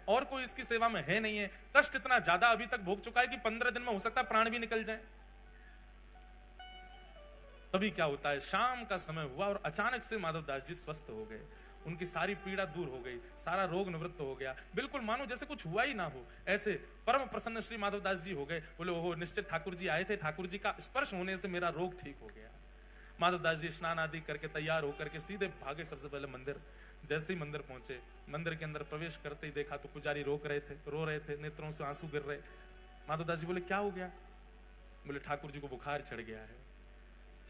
और कोई इसकी सेवा में है नहीं है, कष्ट इतना ज्यादा अभी तक भोग चुका है कि 15 दिन में हो सकता है प्राण भी निकल जाए। तभी क्या होता है, शाम का समय हुआ और अचानक से माधवदास जी स्वस्थ हो गए, उनकी सारी पीड़ा दूर हो गई, सारा रोग निवृत्त हो गया, बिल्कुल मानो जैसे कुछ हुआ ही ना हो, ऐसे परम प्रसन्न श्री माधवदास जी हो गए। बोले ओहो, निश्चित ठाकुर जी आए थे, ठाकुर जी का स्पर्श होने से मेरा रोग ठीक हो गया। माधवदास जी स्नान आदि करके तैयार होकर के सीधे भागे सबसे पहले मंदिर। जैसे ही मंदिर पहुंचे, मंदिर के अंदर प्रवेश करते ही देखा तो पुजारी रोक रहे थे, रो रहे थे, नेत्रों से आंसू गिर रहे। माधवदास जी बोले क्या हो गया? बोले ठाकुर जी को बुखार चढ़ गया है।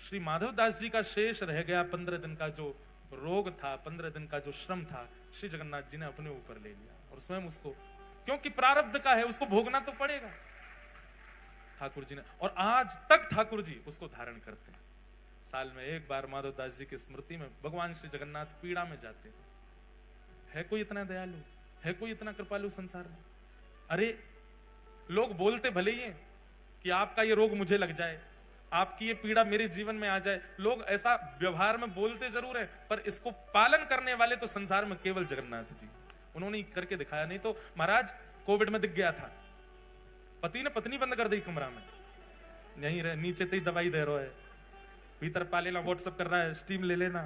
श्री माधवदास जी का शेष रह गया 15 दिन का जो रोग था, 15 दिन का जो श्रम था, श्री जगन्नाथ जी ने अपने ऊपर ले लिया और स्वयं उसको, क्योंकि प्रारब्ध का है, उसको भोगना तो पड़ेगा, ठाकुर जी ने। और आज तक ठाकुर जी उसको धारण करते हैं। साल में एक बार माधवदास जी की स्मृति में भगवान श्री जगन्नाथ पीड़ा में जाते हैं। है कोई इतना दयालु, है कोई इतना कृपालु संसार में? अरे लोग बोलते भले ही हैं कि आपका ये रोग मुझे लग जाए, आपकी ये पीड़ा मेरे जीवन में आ जाए, लोग ऐसा व्यवहार में बोलते जरूर है, पर इसको पालन करने वाले तो संसार में केवल जगन्नाथ जी, उन्होंने करके दिखाया। नहीं तो महाराज कोविड में दिख गया था, पति ने पत्नी बंद कर दी कमरा में, यहीं रहे, नीचे ते ही दवाई दे रहा है, भीतर पा लेना, व्हाट्सएप कर रहा है, स्टीम ले लेना।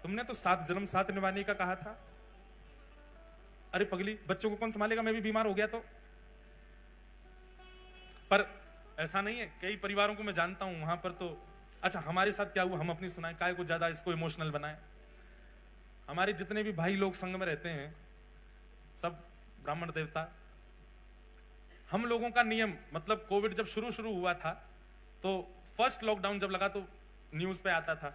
तुमने तो 7 जन्म 7 निभाने का कहा था। अरे पगली, बच्चों को कौन संभालेगा, मैं भी बीमार हो गया तो। पर ऐसा नहीं है, कई परिवारों को मैं जानता हूं, वहां पर तो अच्छा हमारे साथ क्या हुआ हम अपनी सुनाएं, काय को ज्यादा इसको इमोशनल बनाएं। हमारे जितने भी भाई लोग संग में रहते हैं, सब ब्राह्मण देवता। हम लोगों का नियम, मतलब कोविड जब शुरू हुआ था तो फर्स्ट लॉकडाउन जब लगा तो न्यूज पे आता था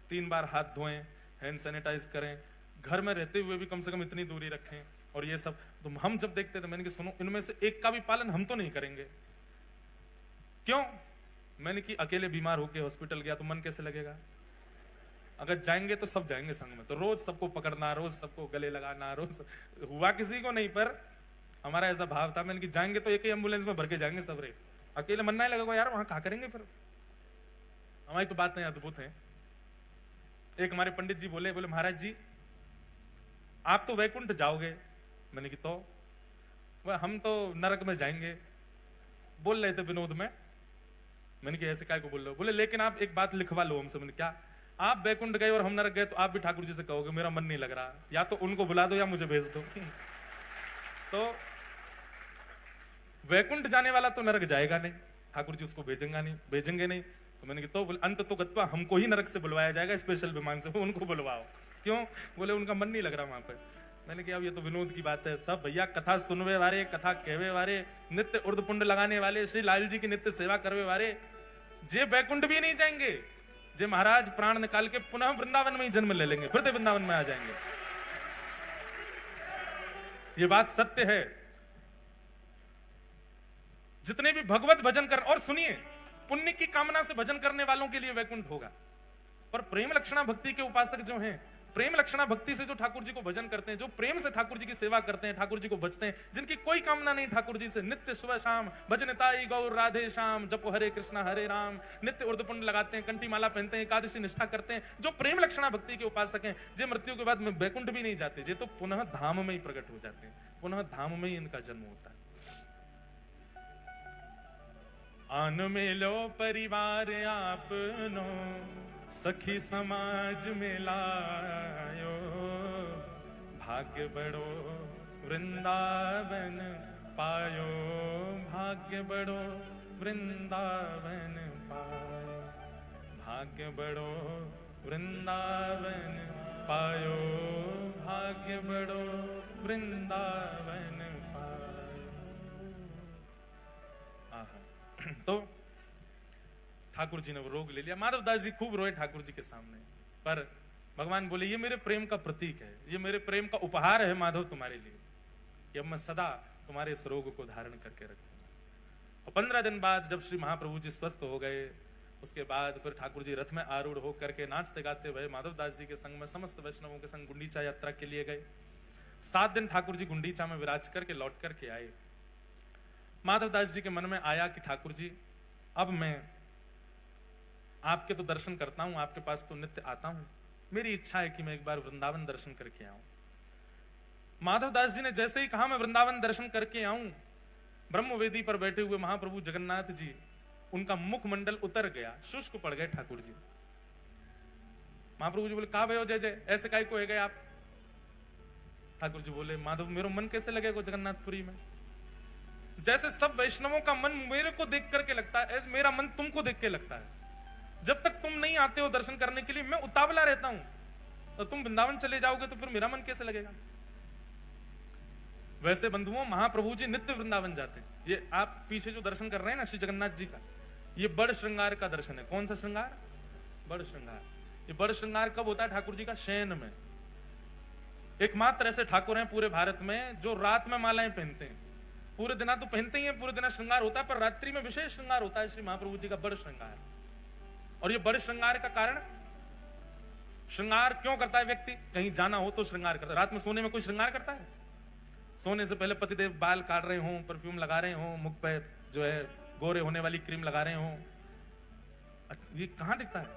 3 बार हाथ धोएं, हैंड सैनिटाइज करें, घर में रहते हुए भी कम से कम इतनी दूरी रखें, और ये सब। तो हम जब देखते थे, मैंने कि सुनो, इनमें से एक का भी पालन हम तो नहीं करेंगे। क्यों? मैंने कि अकेले बीमार होके हॉस्पिटल गया तो मन कैसे लगेगा? अगर जाएंगे तो सब जाएंगे संग में, तो रोज सबको पकड़ना, रोज सबको गले लगाना, रोज हुआ किसी को नहीं, पर हमारा ऐसा भाव था। मैंने कि जाएंगे तो एक ही एम्बुलेंस में भर के जाएंगे सब रे, अकेले मन नहीं लगेगा यार, वहां क्या करेंगे फिर। हमारी तो बात नहीं अद्भुत है। एक हमारे पंडित जी बोले महाराज जी आप तो वैकुंठ जाओगे। मैंने कि तो वह हम तो नरक में जाएंगे, बोल रहे थे विनोद में। मैंने कि ऐसे काय को बोल रहे हो? बोले लेकिन आप एक बात लिखवा लो हमसे। मैंने क्या? आप वैकुंठ गए और हम नरक गए तो आप भी ठाकुर जी से कहोगे मेरा मन नहीं लग रहा, या तो उनको बुला दो या मुझे भेज दो। तो वैकुंठ जाने वाला तो नरक जाएगा नहीं, ठाकुर जी उसको भेजेंगे नहीं। तो मैंने कहा तो बोले अंत तो गत्वा हमको ही नरक से बुलवाया जाएगा स्पेशल विमान से, उनको बुलवाओ। क्यों? बोले उनका मन नहीं लग रहा वहां पे। मैंने कहा अब ये तो विनोद की बात है, सब भैया कथा सुनवे वाले, कथा कहवे वाले, नित्य उर्द पुंड लगाने वाले, श्री लाल जी की नित्य सेवा करवे वाले, जे बैकुंठ भी नहीं जाएंगे, जे महाराज प्राण निकाल के पुनः वृंदावन में ही जन्म ले लेंगे, फिर से वृंदावन में आ जाएंगे। ये बात सत्य है। जितने भी भगवत भजन कर, और सुनिए, पुण्य की कामना से भजन करने वालों के लिए वैकुंठ होगा, पर प्रेम लक्षणा भक्ति के उपासक जो हैं, प्रेम लक्षणा भक्ति से जो ठाकुर जी को भजन करते हैं, जो प्रेम से ठाकुर जी की सेवा करते हैं, ठाकुर जी को भजते हैं, जिनकी कोई कामना नहीं ठाकुर जी से, नित्य सुबह शाम भजन ताई गौर राधे श्याम, जपो हरे कृष्णा हरे राम, नित्य उर्द पुंड लगाते हैं, कंठी माला पहनते हैं, एकादशी निष्ठा करते हैं, जो प्रेम लक्षणा भक्ति के उपासक हैं, जे मृत्यु के बाद में वैकुंठ भी नहीं जाते, जे तो पुनः धाम में ही प्रकट हो जाते हैं, पुनः धाम में ही इनका जन्म होता है। आन मिलो परिवार आपनो, सखी समाज में लायो, भाग्य बड़ो वृंदावन पायो, भाग्य बड़ो वृंदावन पायो, भाग्य बड़ो वृंदावन पायो, भाग्य बड़ो वृंदावन पायो। तो ठाकुर जी ने वो रोग ले लिया। माधवदास जी खूब रोए ठाकुर जी के सामने, पर भगवान बोले ये मेरे प्रेम का प्रतीक है, ये मेरे प्रेम का उपहार है माधव तुम्हारे लिए, कि अब मैं सदा तुम्हारे इस रोग को धारण करके रखूंगा। और 15 दिन बाद जब श्री महाप्रभु जी स्वस्थ हो गए, उसके बाद फिर ठाकुर जी रथ में आरूढ़ होकर के नाचते गाते हुए माधवदास जी के संग में समस्त वैष्णवों के संग गुंडीचा यात्रा के लिए गए। 7 दिन ठाकुर जी गुंडीचा में विराज करके लौट करके आए। माधवदास जी के मन में आया कि ठाकुर जी अब मैं आपके तो दर्शन करता हूं, आपके पास तो नित्य आता हूं, मेरी इच्छा है कि मैं एक बार वृंदावन दर्शन करके आऊं। माधवदास जी ने जैसे ही कहा मैं वृंदावन दर्शन करके आऊं, ब्रह्मवेदी पर बैठे हुए महाप्रभु जगन्नाथ जी, उनका मुखमंडल उतर गया, शुष्क पड़ गए ठाकुर जी। महाप्रभु जी बोले का भयो जय जय, ऐसे काय को है गए आप? ठाकुर जी बोले माधव मेरा मन कैसे लगेगा जगन्नाथपुरी में? जैसे सब वैष्णवों का मन मेरे को देख करके लगता है, ऐसे मेरा मन तुमको देख के लगता है। जब तक तुम नहीं आते हो दर्शन करने के लिए मैं उतावला रहता हूं, तो तुम वृंदावन चले जाओगे तो फिर मेरा मन कैसे लगेगा? वैसे बंधुओं महाप्रभु जी नित्य वृंदावन जाते हैं। ये आप पीछे जो दर्शन कर रहे हैं ना श्री जगन्नाथ जी का, ये बड़ श्रृंगार का दर्शन है। कौन सा श्रृंगार? बड़ श्रृंगार। ये बड़ श्रृंगार कब होता है ठाकुर जी का? शयन में। एकमात्र ऐसे ठाकुर हैं पूरे भारत में जो रात में मालाएं पहनते हैं। पूरे दिना तो पहनते ही हैं, पूरे दिना श्रृंगार होता है, पर रात्रि में विशेष श्रृंगार होता है श्री महाप्रभु जी का बड़ श्रृंगार। और ये बड़ श्रृंगार का कारण, श्रृंगार क्यों करता है व्यक्ति? कहीं जाना हो तो श्रृंगार करता है। रात में सोने में कोई श्रृंगार करता है? सोने से पहले पतिदेव बाल काट रहे हो, परफ्यूम लगा रहे हो, मुख पे जो है गोरे होने वाली क्रीम लगा रहे हो, ये कहां दिखता है?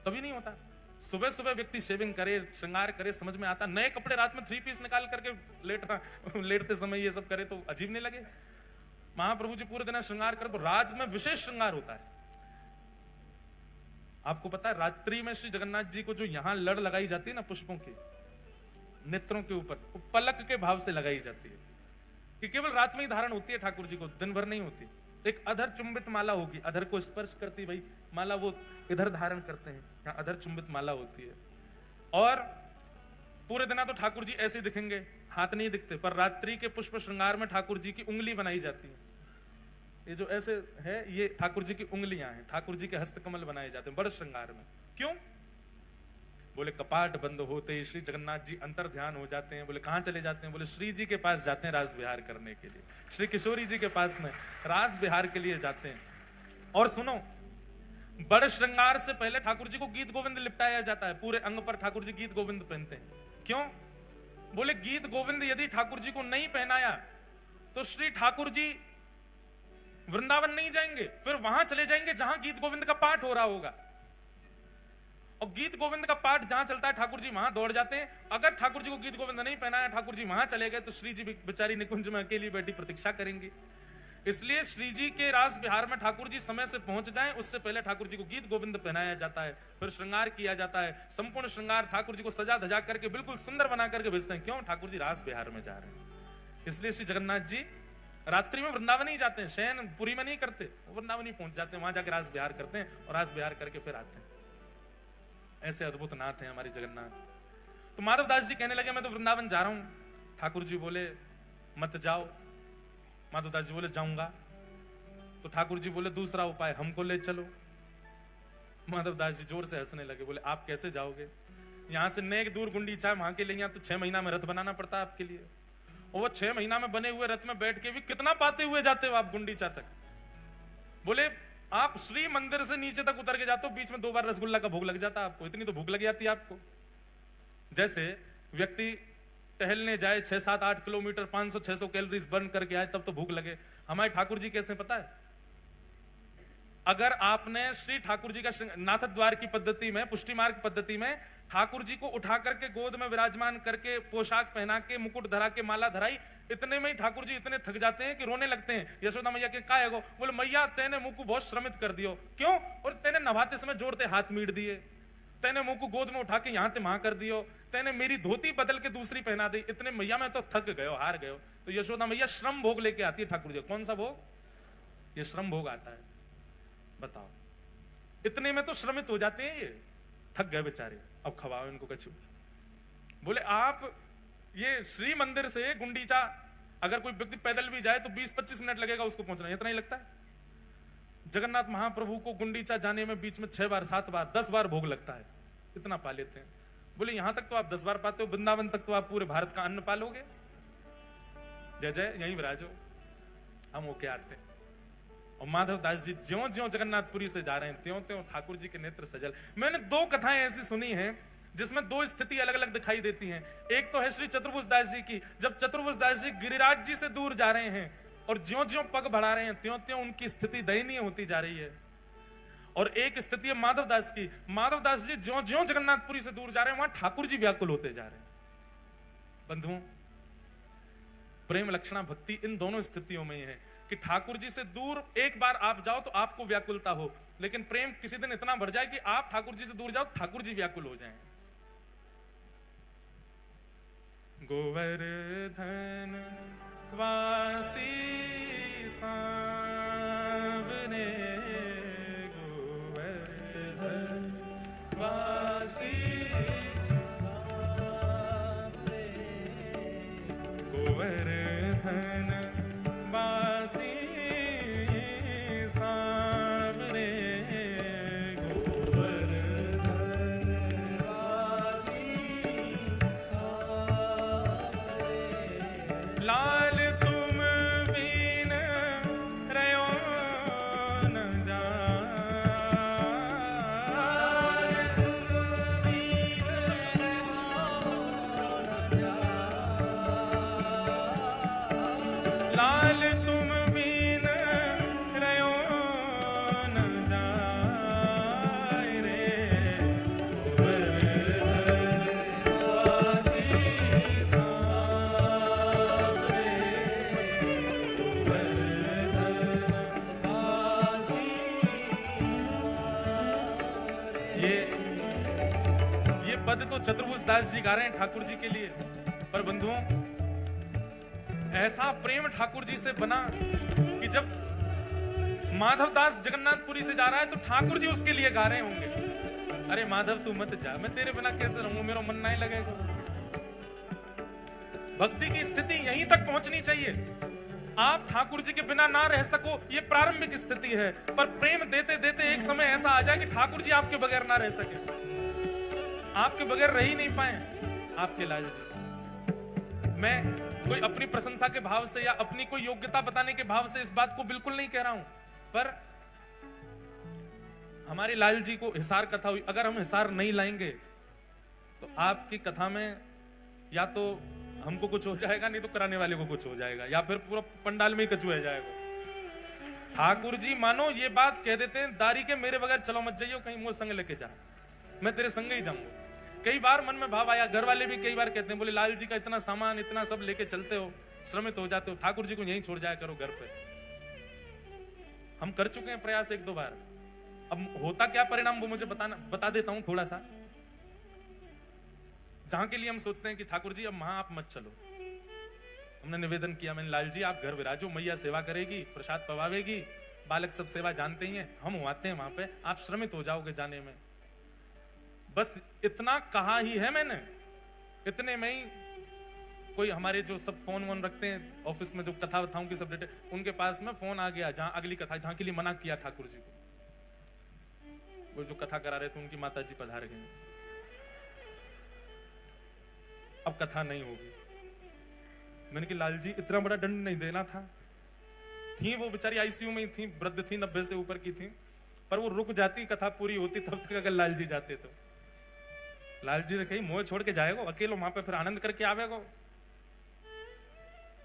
कभी नहीं होता। सुबह सुबह व्यक्ति शेविंग करे, श्रृंगार करे, समझ में आता। नए कपड़े रात में 3 पीस निकाल करके लेटते समय ये सब करे तो अजीब नहीं लगे? महाप्रभु जी पूरे दिन श्रृंगार करे, तो रात में विशेष श्रृंगार होता है। आपको पता है रात्रि में श्री जगन्नाथ जी को जो यहां लड़ लगाई जाती है ना पुष्पों की, नेत्रों के ऊपर, वो पलक के भाव से लगाई जाती है कि केवल रात में ही धारण होती है ठाकुर जी को, दिन भर नहीं होती। एक अधर चुंबित माला होगी, अधर को स्पर्श करती भाई माला, वो इधर धारण करते हैं, यहाँ अधर चुंबित माला होती है। और पूरे दिन तो ठाकुर जी ऐसे दिखेंगे, हाथ नहीं दिखते, पर रात्रि के पुष्प श्रृंगार में ठाकुर जी की उंगली बनाई जाती है। ये जो ऐसे है ये ठाकुर जी की उंगलियां हैं, ठाकुर जी के हस्तकमल बनाए जाते हैं बड़ श्रृंगार में। क्यों? बोले कपाट बंद होते ही श्री जगन्नाथ जी अंतर ध्यान हो जाते हैं। बोले कहां चले जाते हैं? बोले श्री जी के पास जाते हैं रास विहार करने के लिए, श्री किशोरी जी के पास में रास विहार के लिए जाते हैं। और सुनो, बड़ श्रृंगार से पहले ठाकुर जी को गीत गोविंद लिपटाया जाता है। पूरे अंग पर ठाकुर जी गीत गोविंद पहनते हैं। क्यों? बोले गीत गोविंद यदि ठाकुर जी को नहीं पहनाया तो श्री ठाकुर जी वृंदावन नहीं जाएंगे, फिर वहां चले जाएंगे जहां गीत गोविंद का पाठ हो रहा होगा। और गीत गोविंद का पाठ जहां चलता है ठाकुर जी वहां दौड़ जाते हैं। अगर ठाकुर जी को गीत गोविंद नहीं पहनाया, ठाकुर जी वहां चले गए तो श्री जी बेचारी निकुंज में अकेली बैठी प्रतीक्षा करेंगी। इसलिए श्री जी के रास विहार में ठाकुर जी समय से पहुंच जाएं, उससे पहले ठाकुर जी को गीत गोविंद पहनाया जाता है, फिर श्रृंगार किया जाता है। संपूर्ण श्रृंगार ठाकुर जी को सजा धजा करके बिल्कुल सुंदर बना करके भेजते हैं। क्यों? ठाकुर जी रास विहार में जा रहे हैं। इसलिए श्री जगन्नाथ जी रात्रि में वृंदावन ही जाते हैं, शयन पुरी में नहीं करते, वृंदावन ही पहुंच जाते हैं, वहां जाकर रास विहार करते हैं और रास विहार करके फिर आते हैं। ऐसे अद्भुत नाथ हैं हमारे जगन्नाथ। तो माधवदास जी कहने लगे मैं तो वृंदावन जा रहा हूं। ठाकुर जी बोले मत जाओ। माधवदास जी बोले जाऊंगा। तो ठाकुर जी बोले दूसरा उपाय, हमको ले चलो। माधवदास जी जोर से हंसने लगे, बोले आप कैसे जाओगे? यहां से नेक दूर गुंडीचा, वहां के लिए तो 6 महीना में रथ बनाना पड़ता है आपके लिए। और वो 6 महीना में बने हुए रथ में बैठ के भी कितना पाते हुए जाते हो आप गुंडीचा तक? बोले आप श्री मंदिर से नीचे तक उतर के जाते हो, बीच में 2 बार रसगुल्ला का भोग लग जाता है आपको, इतनी तो भूख लग जाती है आपको। जैसे व्यक्ति टहलने जाए 6, 7, 8 किलोमीटर 500, 600 कैलोरीज बर्न करके आए तब तो भूख लगे। हमारे ठाकुर जी कैसे पता है? अगर आपने श्री ठाकुर जी का नाथ द्वार की पद्धति में, पुष्टि मार्ग पद्धति में ठाकुर जी को उठा करके गोद में विराजमान करके पोशाक पहना के मुकुट धरा के माला धराई, इतने में ही ठाकुर जी इतने थक जाते हैं कि रोने लगते हैं। यशोदा मैया के काय गो? बोले मैया तेने मुंह को बहुत श्रमित कर दियो। क्यों? और तेने नभाते समय जोरते हाथ मीट दिए, तेने मुंह को गोद में उठा के यहां ते वहां कर दियो, तेने मेरी धोती बदल के दूसरी पहना दी, इतने मैया मैं तो थक गयो, हार गयो। तो यशोदा मैया श्रम भोग लेके आती है ठाकुर जी। कौन सा भोग? ये श्रम भोग आता है। बताओ, इतने में तो श्रमित हो जाते हैं, ये थक गए बेचारे, अब खवाओ इनको कछु। बोले आप ये श्री मंदिर से गुंडीचा अगर कोई व्यक्ति पैदल भी जाए तो 20-25 मिनट लगेगा उसको पहुंचना, इतना ही लगता है। जगन्नाथ महाप्रभु को गुंडीचा जाने में बीच में 6 बार 7 बार 10 बार भोग लगता है, इतना पा लेते हैं। बोले यहां तक तो आप 10 बार पाते हो, वृंदावन तक तो आप पूरे भारत का अन्न पालोगे। जय जय, यहीं विराजो, हम होके आते हैं। और माधवदास जी ज्यों ज्यों जगन्नाथपुरी से जा रहे हैं त्यों त्यों ठाकुर जी के नेत्र सजल। मैंने 2 कथाएं ऐसी सुनी हैं जिसमें 2 स्थिति अलग अलग दिखाई देती हैं। एक तो है श्री चतुर्भुज दास जी की, जब चतुर्भुज दास जी गिरिराज जी से दूर जा रहे हैं और ज्यों ज्यों पग बढ़ा रहे हैं त्यों त्यों उनकी स्थिति दयनीय होती जा रही है। और एक स्थिति है माधवदास की, माधवदास जी ज्यों ज्यों जगन्नाथपुरी से दूर जा रहे हैं वहां ठाकुर जी व्याकुल होते जा रहे हैं। बंधुओं, प्रेम लक्षणा भक्ति इन दोनों स्थितियों में ही है कि ठाकुर जी से दूर एक बार आप जाओ तो आपको व्याकुलता हो, लेकिन प्रेम किसी दिन इतना बढ़ जाए कि आप ठाकुर जी से दूर जाओ, ठाकुर जी व्याकुल हो जाएं। गोवर्धन वासी सांवरे, गोवर्धन वासी सांवरे, गोवर्धन वासी सांवरे, गोवर्धन वासी सांवरे, लाल तुम बिन रयो न जाए, लाल तुम बिन रयो न जाए रे, गोवर्धन वासी सांवरे, गोवर्धन वासी सांवरे। ये पद तो चतुर्भुज दास जी गा रहे हैं ठाकुर जी के लिए, पर बंधुओं ऐसा प्रेम ठाकुर जी से बना कि जब माधवदास जगन्नाथपुरी से जा रहा है तो ठाकुर जी उसके लिए गा रहे होंगे, अरे माधव तू मत जा, मैं तेरे बिना कैसे रहूं, मेरा मन नहीं लगेगा। भक्ति की स्थिति यहीं तक पहुंचनी चाहिए। आप ठाकुर जी के बिना ना रह सको, ये प्रारंभिक स्थिति है, पर प्रेम देते देते एक समय ऐसा आ जाए कि ठाकुर जी आपके बगैर ना रह सके, आपके बगैर रह ही नहीं पाए आपके लाल जी। मैं कोई अपनी प्रशंसा के भाव से या अपनी कोई योग्यता बताने के भाव से इस बात को बिल्कुल नहीं कह रहा हूं, पर हमारे लाल जी को हिसार कथा हुई, अगर हम हिसार नहीं लाएंगे तो आपकी कथा में या तो हमको कुछ हो जाएगा, नहीं तो कराने वाले को कुछ हो जाएगा, या फिर पूरा पंडाल में ही कचुआ जाएगा। ठाकुर जी मानो ये बात कह देते हैं, दारी के मेरे बगैर चलो मत जाइयो, कहीं मुझे संग लेके जा, मैं तेरे संग ही जाऊंगा। कई बार मन में भाव आया, घर वाले भी कई बार कहते हैं, बोले लाल जी का इतना सामान इतना सब लेके चलते हो, श्रमित हो जाते हो, ठाकुर जी को यहीं छोड़ जाया करो घर पे। हम कर चुके हैं प्रयास एक दो बार, अब होता क्या परिणाम वो मुझे बता देता हूं थोड़ा सा। जहां के लिए हम सोचते हैं कि ठाकुर जी अब वहां आप मत चलो, हमने निवेदन किया, मैंने लाल जी आप घर विराजो, मैया सेवा करेगी, प्रसाद पवावेगी, बालक सब सेवा जानते ही हैं, हम आते हैं वहां पे, आप श्रमित हो जाओगे जाने में। बस इतना कहा ही है मैंने, इतने में ही कोई हमारे जो सब फोन वोन रखते हैं ऑफिस में, जो कथा वथाओं की सब डेटे, उनके पास में फोन आ गया, जहां अगली कथा, जहां के लिए मना किया ठाकुर जी को, वो जो कथा करा रहे थे उनकी माता जी पधार गए, अब कथा नहीं होगी। मैंने कहा लाल जी इतना बड़ा दंड नहीं देना था, थी वो बेचारी आईसीयू में ही थी, वृद्ध थी, 90 से ऊपर की थी, पर वो रुक जाती, कथा पूरी होती तब तक, अगर लाल जी जाते तो। लाल जी ने कही मोह छोड़ के जाएगा अकेलो वहां पे, फिर आनंद करके आवेगा।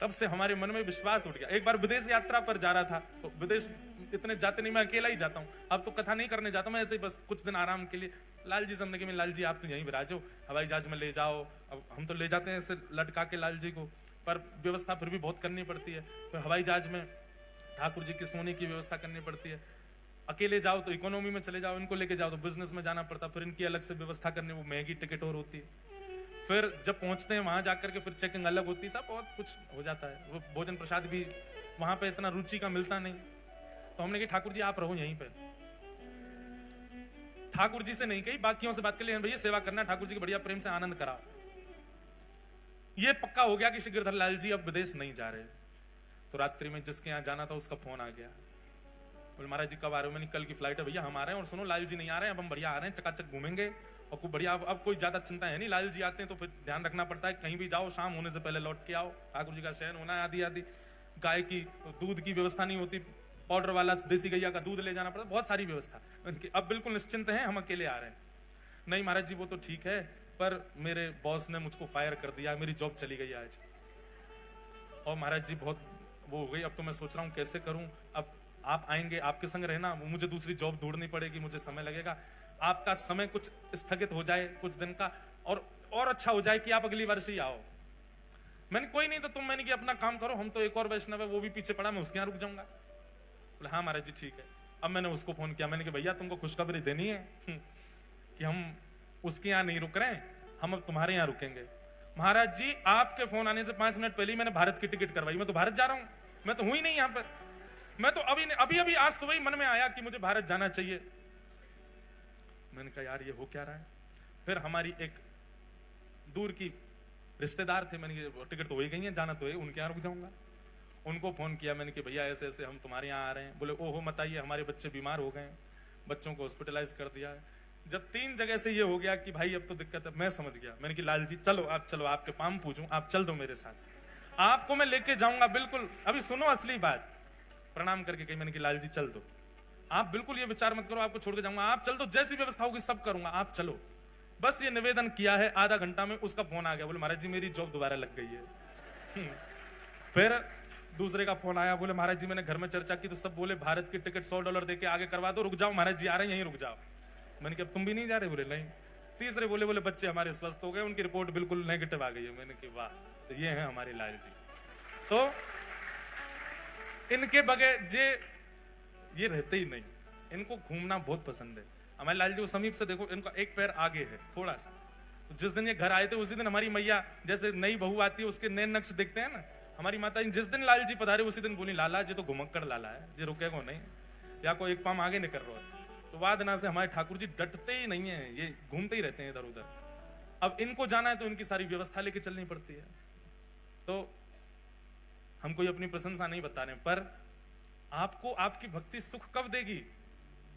तब से हमारे मन में विश्वास उठ गया। एक बार विदेश यात्रा पर जा रहा था, तो विदेश इतने जाते नहीं, मैं अकेला ही जाता हूँ, अब तो कथा नहीं करने जाता मैं, ऐसे ही बस कुछ दिन आराम के लिए। लाल जी समझे में, लाल जी आप तो यहीं विराजो, हवाई जहाज में ले जाओ, अब हम तो ले जाते हैं ऐसे लटका के लाल जी को, पर व्यवस्था फिर भी बहुत करनी पड़ती है, फिर हवाई जहाज में ठाकुर जी के सोने की व्यवस्था करनी पड़ती है। अकेले जाओ तो इकोनॉमी में चले जाओ, इनको लेके जाओ तो बिजनेस में जाना पड़ता, फिर इनकी अलग से व्यवस्था करनी, वो महंगी टिकट और होती है। फिर जब पहुंचते हैं वहां जाकर के फिर चेकिंग अलग होती है, सब बहुत कुछ हो जाता है। वो भोजन प्रसाद भी वहां पे इतना रुचि का मिलता नहीं, तो हमने कहा ठाकुर जी आप रहो यहीं पे। ठाकुर जी से नहीं कही, बाकियों से बात कर ली, भैया सेवा करना, ठाकुर जी के बढ़िया प्रेम से आनंद कराओ। ये पक्का हो गया कि श्री गिरधर लाल जी अब विदेश नहीं जा रहे। तो रात्रि में जिसके यहाँ जाना था उसका फोन आ गया, बोले महाराज जी कब आ रहे हो? मैंने कल की फ्लाइट है भैया, हम आ रहे हैं, और सुनो लाल जी नहीं आ रहे हैं, अब हम बढ़िया आ रहे हैं, चकाचक घूमेंगे और खूब बढ़िया। अब कोई ज्यादा चिंता है नहीं, लाल जी आते हैं तो फिर ध्यान रखना पड़ता है, कहीं भी जाओ शाम होने से पहले लौट के आओ, ठाकुर जी का शयन होना है, आदि आदि। गाय की दूध की व्यवस्था नहीं होती, पाउडर वाला देसी गैया का दूध ले जाना पड़ता, बहुत सारी व्यवस्था। अब बिल्कुल निश्चिंत है, हम अकेले आ रहे हैं। नहीं महाराज जी वो तो ठीक है, पर मेरे बॉस ने मुझको फायर कर दिया, मेरी जॉब चली गई आज, और महाराज जी बहुत वो हो गई, अब तो मैं सोच रहा हूँ कैसे करूं। अब आप आएंगे, आपके संग रहना, मुझे दूसरी जॉब ढूंढनी पड़ेगी, मुझे समय लगेगा, आपका समय कुछ स्थगित हो जाए कुछ दिन का, और अच्छा हो जाए कि आप अगली वर्ष ही आओ। मैंने कोई नहीं, तो तुम मैंने कि अपना काम करो, हम तो एक और वैष्णव है वो भी पीछे पड़ा, मैं उसके यहाँ रुक जाऊंगा। बोले हाँ महाराज जी ठीक है। अब मैंने उसको फोन किया, मैंने कि भैया तुमको खुशखबरी देनी है कि हम उसके यहाँ नहीं रुक रहे हैं, हम अब तुम्हारे यहाँ रुकेंगे। महाराज जी आपके फोन आने से 5 मिनट पहले ही मैंने भारत की टिकट करवाई, मैं तो भारत जा रहा हूं, मैं तो हूं ही नहीं यहाँ पर, मैं तो अभी आज सुबह ही मन में आया कि मुझे भारत जाना चाहिए। मैंने कहा यार ये हो क्या रहा है। फिर हमारी एक दूर की रिश्तेदार थे, मैंने कहा टिकट तो हो ही गई है, जाना तो है, उनके यहाँ रुक जाऊंगा। उनको फोन किया मैंने कि भैया ऐसे ऐसे हम तुम्हारे यहाँ आ रहे हैं। बोले ओहो मत आइए, हमारे बच्चे बीमार हो गए हैं, बच्चों को हॉस्पिटलाइज कर दिया है। जब 3 जगह से ये हो गया कि भाई अब तो दिक्कत है, मैं समझ गया। मैंने कि लाल जी चलो, आप चलो, आपके पाम पूजूं, आप चल दो मेरे साथ, आपको मैं लेके जाऊंगा बिल्कुल। अभी सुनो असली बात, प्रणाम करके कही मैंने कि लाल जी चल दो, आप बिल्कुल ये विचार मत करो आपको छोड़ के जाऊंगा, आप चल दो, जैसी व्यवस्था होगी सब करूंगा, आप चलो। बस ये निवेदन किया है, आधा घंटा में उसका फोन आ गया, बोले महाराज जी मेरी जॉब दोबारा लग गई है। फिर दूसरे का फोन आया, बोले महाराज जी मैंने घर में चर्चा की तो सब बोले भारत की टिकट $100 देके आगे करवा दो, रुक जाओ महाराज जी आ रहे हैं, यहीं रुक जाओ। मैंने कहा तुम भी नहीं जा रहे? बोले नहीं। तीसरे बोले बच्चे हमारे स्वस्थ हो गए, उनकी रिपोर्ट बिल्कुल नेगेटिव आ गई है। मैंने कहा वाह, तो ये हैं हमारे लाल जी। तो इनके बगैर ये रहते ही नहीं, इनको घूमना बहुत पसंद है। हमारे लाल जी को समीप से देखो, इनका एक पैर आगे है थोड़ा सा। तो जिस दिन ये घर आए थे उसी दिन हमारी मैया, जैसे नई बहू आती है उसके नए नक्श देखते हैं ना, हमारी माता जिस दिन लाल जी पधारे उसी दिन बोली लाला जी तो घुमक्कड़ लाला है, जी रुकेगो नहीं, या कोई एक पाम आगे निकल रहा है। तो वादना से हमारे ठाकुर जी डटते ही नहीं है, ये घूमते ही रहते हैं इधर उधर। अब इनको जाना है तो इनकी सारी व्यवस्था लेके चलनी पड़ती है। तो हम कोई अपनी प्रशंसा नहीं बता रहे, पर आपको आपकी भक्ति सुख कब देगी?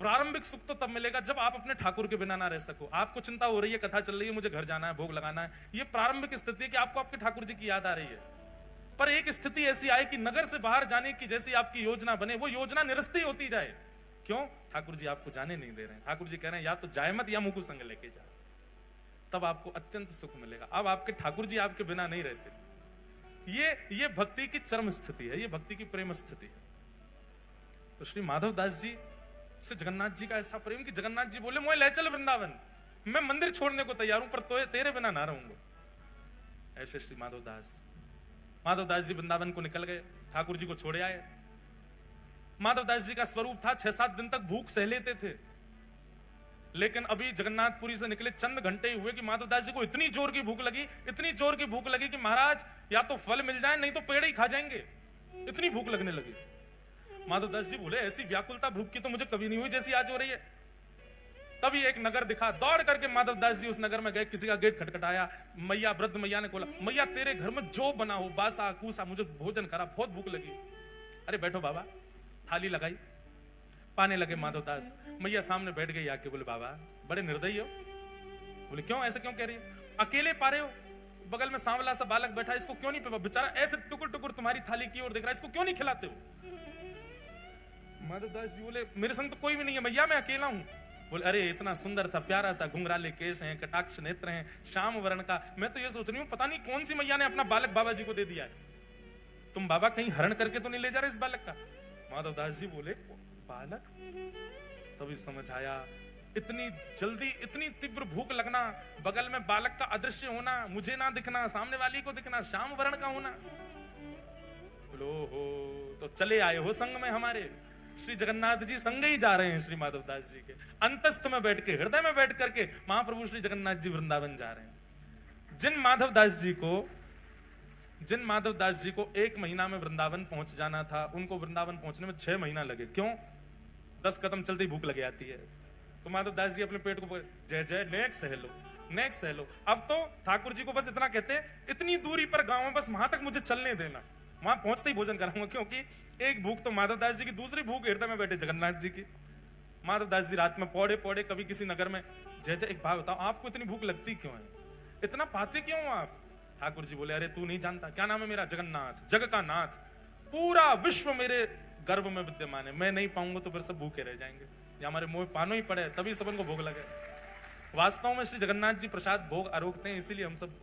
प्रारंभिक सुख तो तब मिलेगा जब आप अपने ठाकुर के बिना ना रह सको। आपको चिंता हो रही है, कथा चल रही है, मुझे घर जाना है, भोग लगाना है, ये प्रारंभिक स्थिति है कि आपको आपके ठाकुर जी की याद आ रही है। पर एक स्थिति ऐसी आए कि नगर से बाहर जाने की जैसी आपकी योजना बने, वो योजना निरस्ती होती जाए। क्यों? ठाकुर जी आपको जाने नहीं दे रहे हैं। ठाकुर जी कह रहे हैं या तो जाए मत या मुकु संग लेके जा, तब आपको अत्यंत सुख मिलेगा। अब आपके ठाकुर जी आपके बिना नहीं रहते। ये भक्ति की चरम स्थिति है, ये भक्ति की प्रेम स्थिति है। तो श्री माधव दास जी से जगन्नाथ जी का ऐसा प्रेम कि जगन्नाथ जी बोले मोए ले चल वृंदावन, मैं मंदिर छोड़ने को तैयार हूं पर तो तेरे बिना ना रहूंगा। ऐसे श्री माधव दास जी वृंदावन को निकल गए, ठाकुर जी को छोड़े आए। माधव दास जी का स्वरूप था 6-7 दिन तक भूख सह लेते थे, लेकिन अभी जगन्नाथपुरी से निकले चंद घंटे ही हुए कि माधव दास जी को इतनी जोर की भूख लगी, इतनी जोर की भूख लगी कि महाराज या तो फल मिल जाए नहीं तो पेड़ ही खा जाएंगे, इतनी भूख लगने लगी। माधव दास जी बोले ऐसी व्याकुलता भूख की तो मुझे कभी नहीं हुई जैसी आज हो रही है। तभी एक नगर दिखा, दौड़ करके माधव दास जी उस नगर में गए, किसी का गेट खटखटाया, मैया वृद्ध मैया ने बोला मैया तेरे घर में जो बना हो बासा कूसा मुझे भोजन करा, बहुत भूख लगी। अरे बैठो बाबा, थाली लगाई, पाने लगे माधव दास। मैया सामने बैठ गई आके, बोले बाबा बड़े निर्दयी हो। बोले क्यों, ऐसे क्यों कह रही हो? अकेले पा रहे हो, बगल में सांवला सा बालक बैठा, इसको क्यों नहीं, बेचारा ऐसे टुकुर टुकुर तुम्हारी थाली की ओर देख रहा है, इसको क्यों नहीं खिलाते हो? माधव दास जी बोले मेरे संग तो कोई भी नहीं है मैया, मैं अकेला हूं। बोले अरे इतना सुंदर सा प्यारा सा घुंघराले केश हैं, कटाक्ष नेत्र हैं, श्याम वर्ण का, मैं तो ये सोच रही हूँ पता नहीं कौन सी मैया ने अपना बालक बाबा जी को दे दिया है। तुम बाबा कहीं हरण करके तो नहीं ले जा रहे इस बालक का? माधव दास जी बोले बालक? तभी समझ आया, इतनी जल्दी इतनी तीव्र भूख लगना, बगल में बालक का अदृश्य होना, मुझे ना दिखना, सामने वाली को दिखना, श्याम वर्ण का होना। बोलो हो, तो चले आए हो संग में हमारे। श्री जगन्नाथ जी संग ही जा रहे हैं श्री माधव दास जी के, अंतस्थ में बैठ के, हृदय में बैठ करके महाप्रभु श्री जगन्नाथ जी वृंदावन जा रहे हैं। जिन माधव दास जी को 1 महीना में वृंदावन पहुंच जाना था, उनको वृंदावन पहुंचने में 6 महीना लगे। क्यों? 10 कदम चलते ही भूख लग जाती है। तो माधव दास जी अपने पेट को जय जय नेक सह लो। अब तो ठाकुर जी को बस इतना कहते हैं, इतनी दूरी पर गांव है, बस वहां तक मुझे चलने देना, वहां पहुंचते ही भोजन कराऊंगा। क्योंकि एक भूख तो माधव दास जी की, दूसरी भूख हृदय में बैठे जगन्नाथ जी की। माधव दास जी रात में पौड़े कभी किसी नगर में, जय जय एक बात बताओ, आपको इतनी भूख लगती क्यों है, इतना पाते क्यों आप? ठाकुर जी बोले अरे तू नहीं जानता, क्या नाम है मेरा? जगन्नाथ, जग का नाथ, पूरा विश्व मेरे गर्भ में विद्यमान है, मैं नहीं पाऊंगा तो फिर सब भूखे रह जाएंगे, या हमारे मुंह पानो ही पड़े तभी सबन को भोग लगे। वास्तव में श्री जगन्नाथ जी प्रसाद भोग आरोगते हैं, इसीलिए हम सब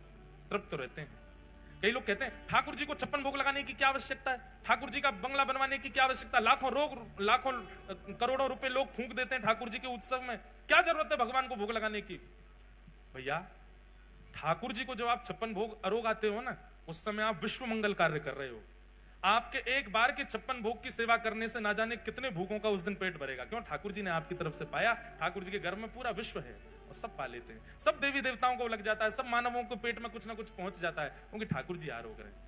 तृप्त रहते हैं। कई लोग कहते हैं ठाकुर जी को 56 भोग लगाने की क्या आवश्यकता है, ठाकुर जी का बंगला बनवाने की क्या आवश्यकता, लाखों करोड़ों रुपए लोग फूंक देते हैं ठाकुर जी के उत्सव में, क्या जरूरत है भगवान को भोग लगाने की? भैया ठाकुर जी को जब आप 56 भोग आरोग आते हो ना, उस समय आप विश्व मंगल कार्य कर रहे हो। आपके एक बार के 56 भोग की सेवा करने से ना जाने कितने भूखों का उस दिन पेट भरेगा। क्यों? ठाकुर जी ने आपकी तरफ से पाया। ठाकुर जी के घर में पूरा विश्व है और सब पा लेते हैं। सब देवी देवताओं को लग जाता है, सब मानवों को पेट में कुछ ना कुछ पहुंच जाता है, क्योंकि ठाकुर जी आरोग्य है।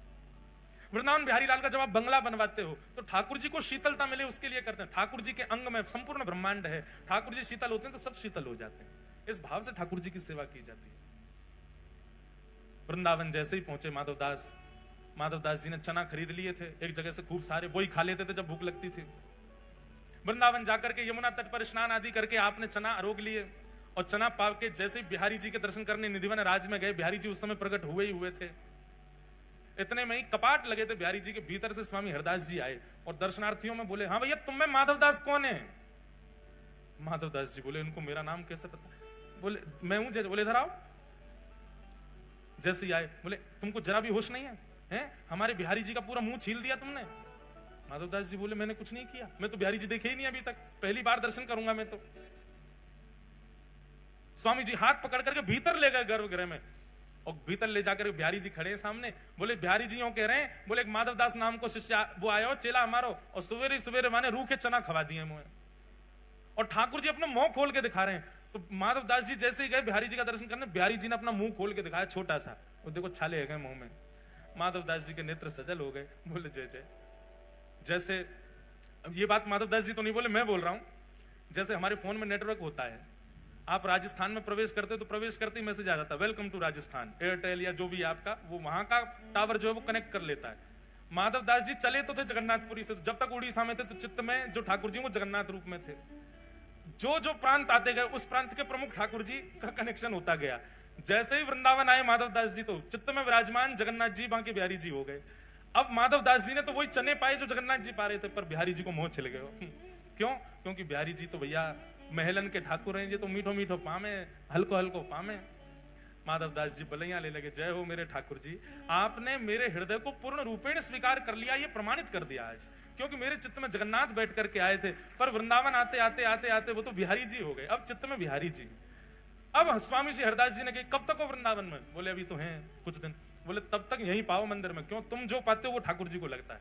वृंदावन बिहारी लाल का जब आप बंगला बनवाते हो तो ठाकुर जी को शीतलता मिले उसके लिए करते हैं। ठाकुर जी के अंग में संपूर्ण ब्रह्मांड है, ठाकुर जी शीतल होते हैं तो सब शीतल हो जाते हैं। इस भाव से ठाकुर जी की सेवा की जाती है। वृंदावन जैसे ही पहुंचे माधवदास जी ने चना खरीद लिए थे एक जगह से, खूब सारे, वही खा लेते थे जब भूख लगती थी। वृंदावन जाकर के यमुना तट पर स्नान आदि करके आपने चना आरोग लिए और चना पाव के जैसे ही बिहारी जी के दर्शन करने निधिवन राज में गए, बिहारी जी उस समय प्रकट हुए ही हुए थे। इतने में ही कपाट लगे थे बिहारी जी के भीतर से स्वामी हरदास जी आए और दर्शनार्थियों में बोले, हाँ भैया तुम में माधवदास कौन है? माधवदास जी बोले, इनको मेरा नाम कैसे पता? बोले मैं हूं। बोले इधर आओ। जैसे ही आए बोले, तुमको जरा भी होश नहीं है, हैं? हमारे बिहारी जी का पूरा मुंह छील दिया तुमने। माधवदास जी बोले, मैंने कुछ नहीं किया, मैं तो बिहारी जी देखे ही नहीं अभी तक, पहली बार दर्शन करूंगा मैं तो। स्वामी जी हाथ पकड़ करके भीतर ले गए गर्भगृह में और भीतर ले जाकर बिहारी जी खड़े हैं सामने। बोले बिहारी जी यूं कह रहे हैं, बोले एक माधवदास नाम को शिष्य वो आया चेला हमारो, और सवेरे सवेरे माने रूखे चना खवा दिए मुझे। और ठाकुर जी अपना मुंह खोल के दिखा रहे हैं। तो माधवदास जी जैसे ही गए बिहारी जी का दर्शन करने, बिहारी जी ने अपना मुंह खोल के दिखाया छोटा सा, वो देखो छाले गए मुंह में। माधवदास जी के नेत्र सजल हो गए, बोले जय जय। जैसे अब ये बात माधवदास जी तो नहीं बोले, मैं बोल रहा हूं। जैसे हमारे फोन में नेटवर्क होता है, आप राजस्थान में प्रवेश करते हो तो प्रवेश करते ही मैसेज आ जाता है, वेलकम टू राजस्थान। एयरटेल या जो भी आपका, वो वहां का टावर जो है वो कनेक्ट कर लेता है। माधवदास जी चले तो थे जगन्नाथपुरी से, जब तक उड़ीसा में थे तो चित्त में जो ठाकुर जी वो जगन्नाथ रूप में थे। जो जो प्रांत आते गए उस प्रांत के प्रमुख ठाकुर जी का कनेक्शन होता गया। जैसे ही वृंदावन आए माधवदास जी तो चित्त में विराजमान जगन्नाथ जी बाकी बिहारी जी हो गए। अब माधवदास जी ने तो वही चने पाए जो जगन्नाथ जी पा रहे थे, पर बिहारी जी को मोह छिल गए। क्यों? क्योंकि बिहारी जी तो भैया महलन के ठाकुर हैं, ये तो मीठो मीठो पामे, हल्को हल्को पामे। माधवदास जी बलैया ले लगे, जय हो मेरे ठाकुर जी, आपने मेरे हृदय को पूर्ण रूपेण स्वीकार कर लिया, ये प्रमाणित कर दिया आज। क्योंकि मेरे चित्त में जगन्नाथ बैठ करके आए थे, पर वृंदावन आते आते आते आते वो तो बिहारी जी हो गए, अब चित्त में बिहारी जी। अब स्वामी जी हरदास जी ने कहा, कब तक हो वृंदावन में? बोले अभी तो हैं कुछ दिन। बोले तब तक यहीं पाओ मंदिर में। क्यों? तुम जो पाते हो वो ठाकुर जी को लगता है,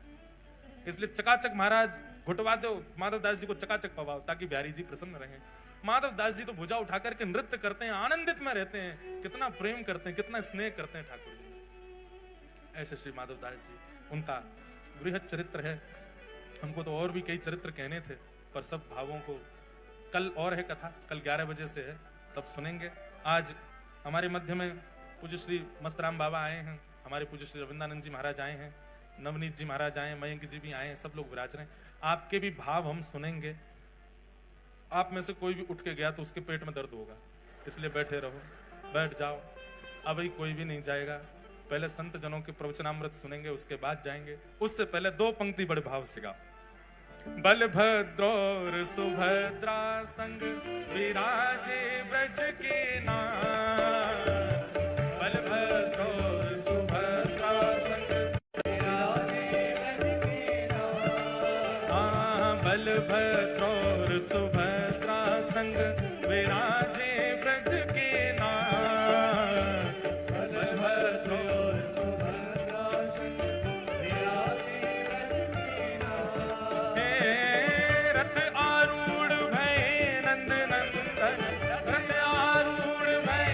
इसलिए चकाचक महाराज घुटवा दो, माधवदास जी को चकाचक पवाओ ताकि बिहारी जी प्रसन्न रहें। माधवदास जी तो भुजा उठा करके नृत्य करते हैं, आनंदित में रहते हैं, कितना प्रेम करते हैं, कितना स्नेह करते हैं ठाकुर जी। ऐसे श्री माधवदास जी, उनका बृहद चरित्र है। हमको तो और भी कई चरित्र कहने थे, पर सब भावों को कल और है कथा, कल 11 बजे से है, तब सुनेंगे। आज हमारे मध्य में पूज्य श्री मस्तराम बाबा आए हैं, हमारे पूज्य श्री रविंदानंद जी महाराज आए हैं, नवनीत जी महाराज आए, मयंक जी भी आए हैं, सब लोग विराज रहे हैं। आपके भी भाव हम सुनेंगे। आप में से कोई भी उठ के गया तो उसके पेट में दर्द होगा, इसलिए बैठे रहो, बैठ जाओ। अभी कोई भी नहीं जाएगा, पहले संत जनों के प्रवचनामृत सुनेंगे, उसके बाद जाएंगे। उससे पहले 2 पंक्ति बड़े भाव से गाओ। बलभद्र और सुभद्रा संग विराजे ब्रज के नाथ, बलभद्र और सुभद्रा संग बलभद्र और सुभद्रा संग विराजे ब्रज के नाथ, बलभद्र और सुभद्रा संग विराजे ब्रज के नाथ। हे रथ आरूढ़ भय नंद नंदन, रथ आरूढ़ भय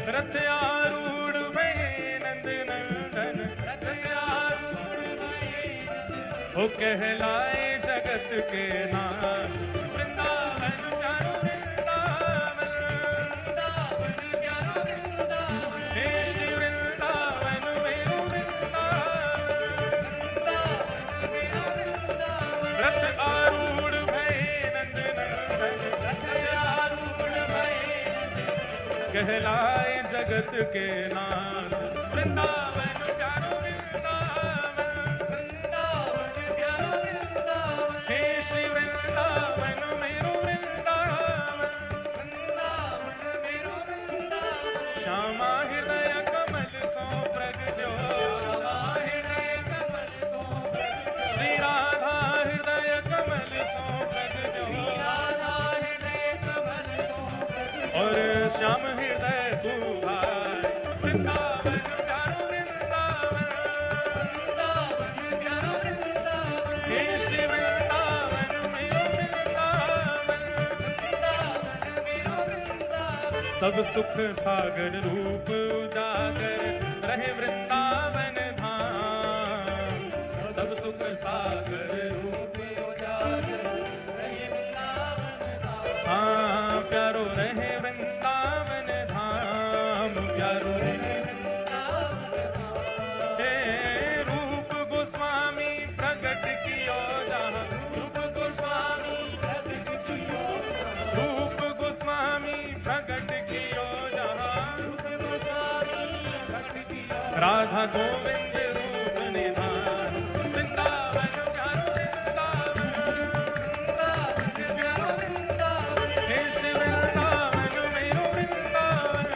रथ आरूढ़ भय नंद नंदन, रथ आरूढ़ भय हो कहलाए जगत के नाथ। वृंदावन प्यारो वृंदावन, वृंदावन प्यारो वृंदावन, हे श्री वृंदावन मेरो वृंदावन, वृंदावन मेरो वृंदावन। रथ आरूढ़ भय नंद नंदन, रथ आरूढ़ भय कहलाए जगत के नाथ। वृंदावन प्यारो श्याम हृदय तू भाई, वृंदावन प्यारो सब सुख सागर रूप उजागर रहे वृंदावन धाम। सब सुख सागर रूप उजागर रहे वृंदावन धाम। हाँ प्यारो रहे वृंदावन धाम, प्यारो रहे वृंदावन धाम। हे रूप गोस्वामी प्रकट कियो जहाँ, रूप गोस्वामी प्रकट कियो, रूप गोस्वामी प्रकट कियो जहाँ, रूप गोस्वामी प्रकट कियो। राधा गोविंद रूप निधान वृंदावन प्यारो वृंदावन, हे श्री वृंदावन मेरो वृंदावन,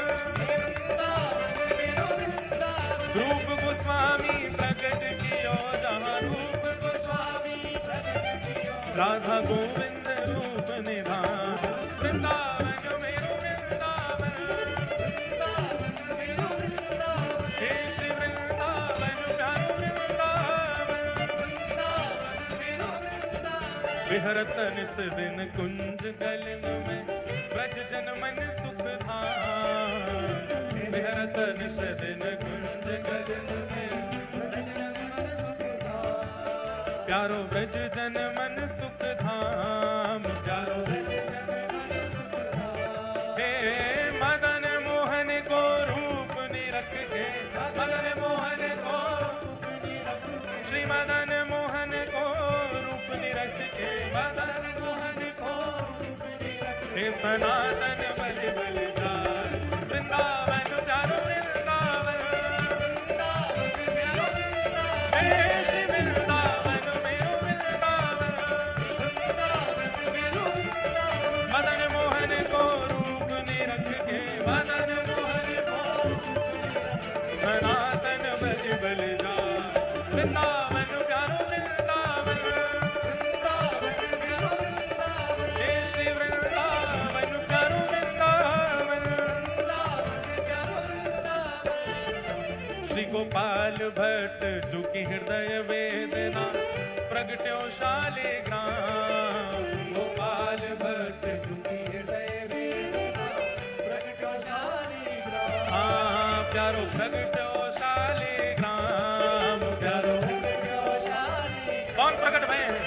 रूप गोस्वामी प्रकट कियो जहाँ, रूप गोस्वामी प्रकट कियो। राधा गोविंद रूप निधान वृंदावन मेरो वृंदावन, हे श्री वृंदावन प्यारो वृंदावन। विहरत निस दिन कुंज गलन में ब्रज जन मन सुख धाम। विहरत निस दिन कुंज गलन में प्यारो ब्रज जन मन सुख धाम, प्यारो ब्रज जन मन सुख धाम। हे मदन मोहन को रूप निरख के, मदन मोहन को रूप निरख के, श्री मदन मोहन को रूप निरख के, मदन मोहन को रूप निरख के। हे सनातन बल बल जाय वृंदावन प्यारो वृंदावन, हे श्री वृंदावन मेरो वृंदावन, मदन मोहन को रूप निरख के, मदन मोहन को रूप निरख के। सनातन बल बल जाय वृंदावन प्यारो वृंदावन, हे श्री वृंदावन प्यारो वृंदावन। श्री गोपाल भट्ट जो की हृदय वेदना प्रगट्यो शालिग्राम। गोपाल भट्ट जो की हृदय वेदना प्रगट्यो शालिग्राम। हाँ प्यारो प्रगट्यो शालिग्राम, प्यारो प्रगट्यो शालिग्राम। कौन प्रकट भय है?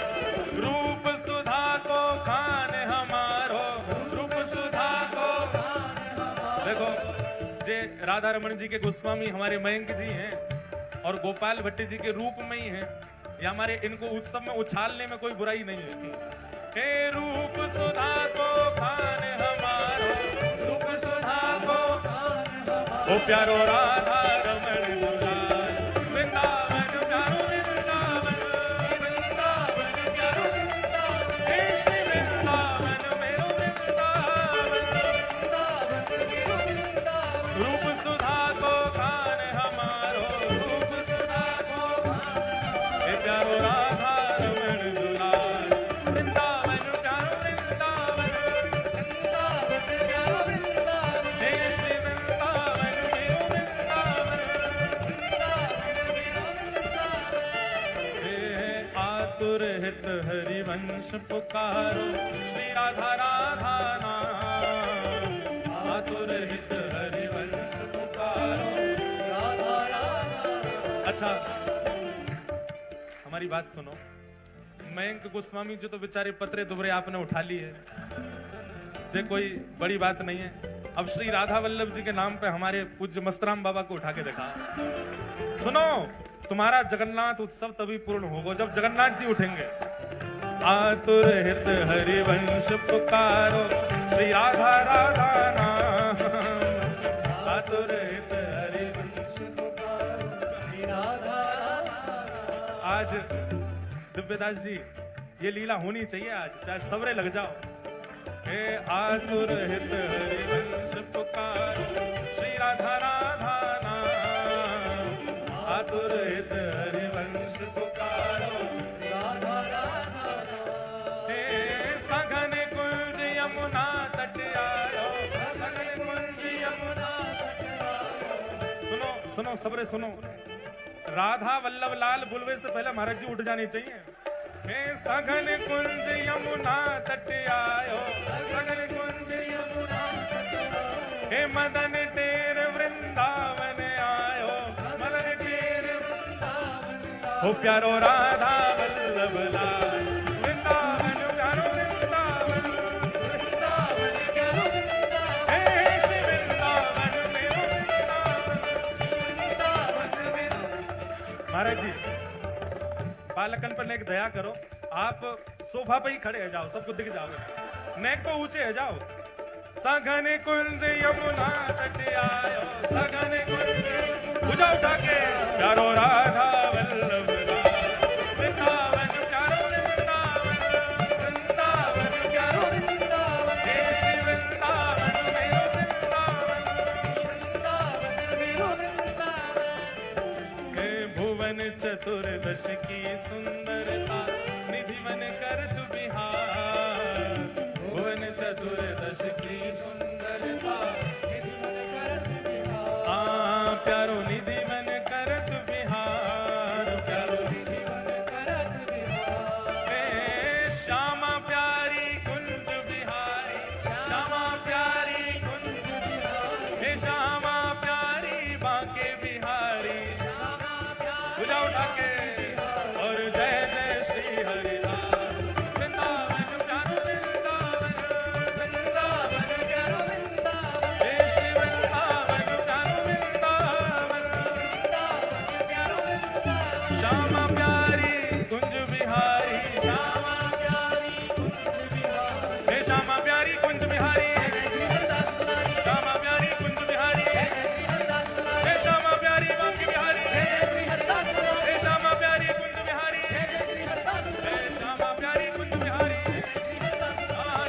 रूप सुधा को खान हमारो, रूप सुधा को खान हमारो। देखो जे राधा रमन जी के गोस्वामी हमारे मयंक जी हैं और गोपाल भट्ट जी के रूप में ही हैं, या हमारे इनको उत्सव में उछालने में कोई बुराई नहीं है। हे रूप सुधा को खान हमारो, रूप सुधा को खान हमारो। ओ प्यारो राधा रमन जुलाल वृंदावन प्यारो वृंदावन, वृंदावन प्यारो वृंदावन, हे श्री वृंदावन मेरो वृंदावन, रूप सुधा को खान हमारो, रूप सुधा को खान। हे प्यारो राधा रमन दुलाल वृंदावन प्यारो वृंदावन, वृंदावन प्यारो वृंदावन, हे श्री वृंदावन मेरो वृंदावन, हे आतुर हित हरिवंश पुकारो श्री राधा राधा नाम। आतुर हित हरिवंश पुकारो राधा राधा। अच्छा हमारी बात सुनो, मयंक गोस्वामी जी तो बेचारे पतरे दुबरे आपने उठा लिए, जे कोई बड़ी बात नहीं है। अब श्री राधा वल्लभ जी के नाम पे हमारे पूज्य मस्तराम बाबा को उठा के देखा। सुनो, तुम्हारा जगन्नाथ उत्सव तभी पूर्ण होगा जब जगन्नाथ जी उठेंगे। आतुर हित हरिवंश पुकारो श्री राधा राधा नाम। आतुर हित हरिवंश पुकारो श्री राधा राधा। आज दिव्यदास जी ये लीला होनी चाहिए आज, चाहे सवरे लग जाओ। हे आतुर हित हरिवंश पुकारो श्री राधा राधा नाम। आतुर हित हरिवंश पुकारो राधा राधा नाम। हे सघन कुंज यमुना तट आयो, सघन कुंज यमुना तट आयो। सुनो सुनो सबरे सुनो, राधा वल्लभ लाल बुलवे से पहले महाराज जी उठ जानी चाहिए। हे सघन कुंज यमुना तट आयो, सघन कुंज यमुना तट आयो। हे मदन टेर वृंदावन आयो, मदन टेर हो प्यारो राधा वल्लभ लाल, वृंदावन प्यारो वृंदावन, वृंदावन प्यारो वृंदावन, हे श्री वृंदावन मेरो वृंदावन। महाराज जी बालकन पर नेक दया करो, आप सोफा पे ही खड़े हो जाओ, सबको दिख जाओगे, नेक को ऊंचे हो जाओ। सघन कुंज यमुना तट आयो, सघन कुंज भुजा उठा के प्यारो राधा वल्लभ लाल, वृंदावन प्यारो वृंदावन, वृंदावन प्यारो वृंदावन, हे श्री वृंदावन मेरो वृंदावन, वृंदावन मेरो वृंदावन। हे भुवन चतुर्दश की सुंदरता, निधि मन कर तु बिहार, भुवन चतुर्दश की सुंदरता, निधि मन करत बिहार, प्यारो निधि मन करत बिहार, प्यारो निधि मन करत बिहार। हे श्यामा प्यारी कुंज बिहारी, श्यामा प्यारी कुंज बिहारी, हे श्यामा प्यारी बांके बिहारी, श्यामा प्यारी भुजा उठा के और जय जय श्री हरिदास, वृंदावन प्यारो वृंदावन, वृंदावन प्यारो वृंदावन, हे श्री वृंदावन प्यारो वृंदावन, वृंदावन प्यारो वृंदावन। श्यामा प्यारी कुंज बिहारी, श्यामा प्यारी कुंज बिहारी, हे श्यामा प्यारी कुंज बिहारी, श्यामा प्यारी कुंज बिहारी, हे श्यामा प्यारी बांके बिहारी, हे श्यामा प्यारी कुंज बिहारी, हे श्यामा प्यारी कुंज बिहारी,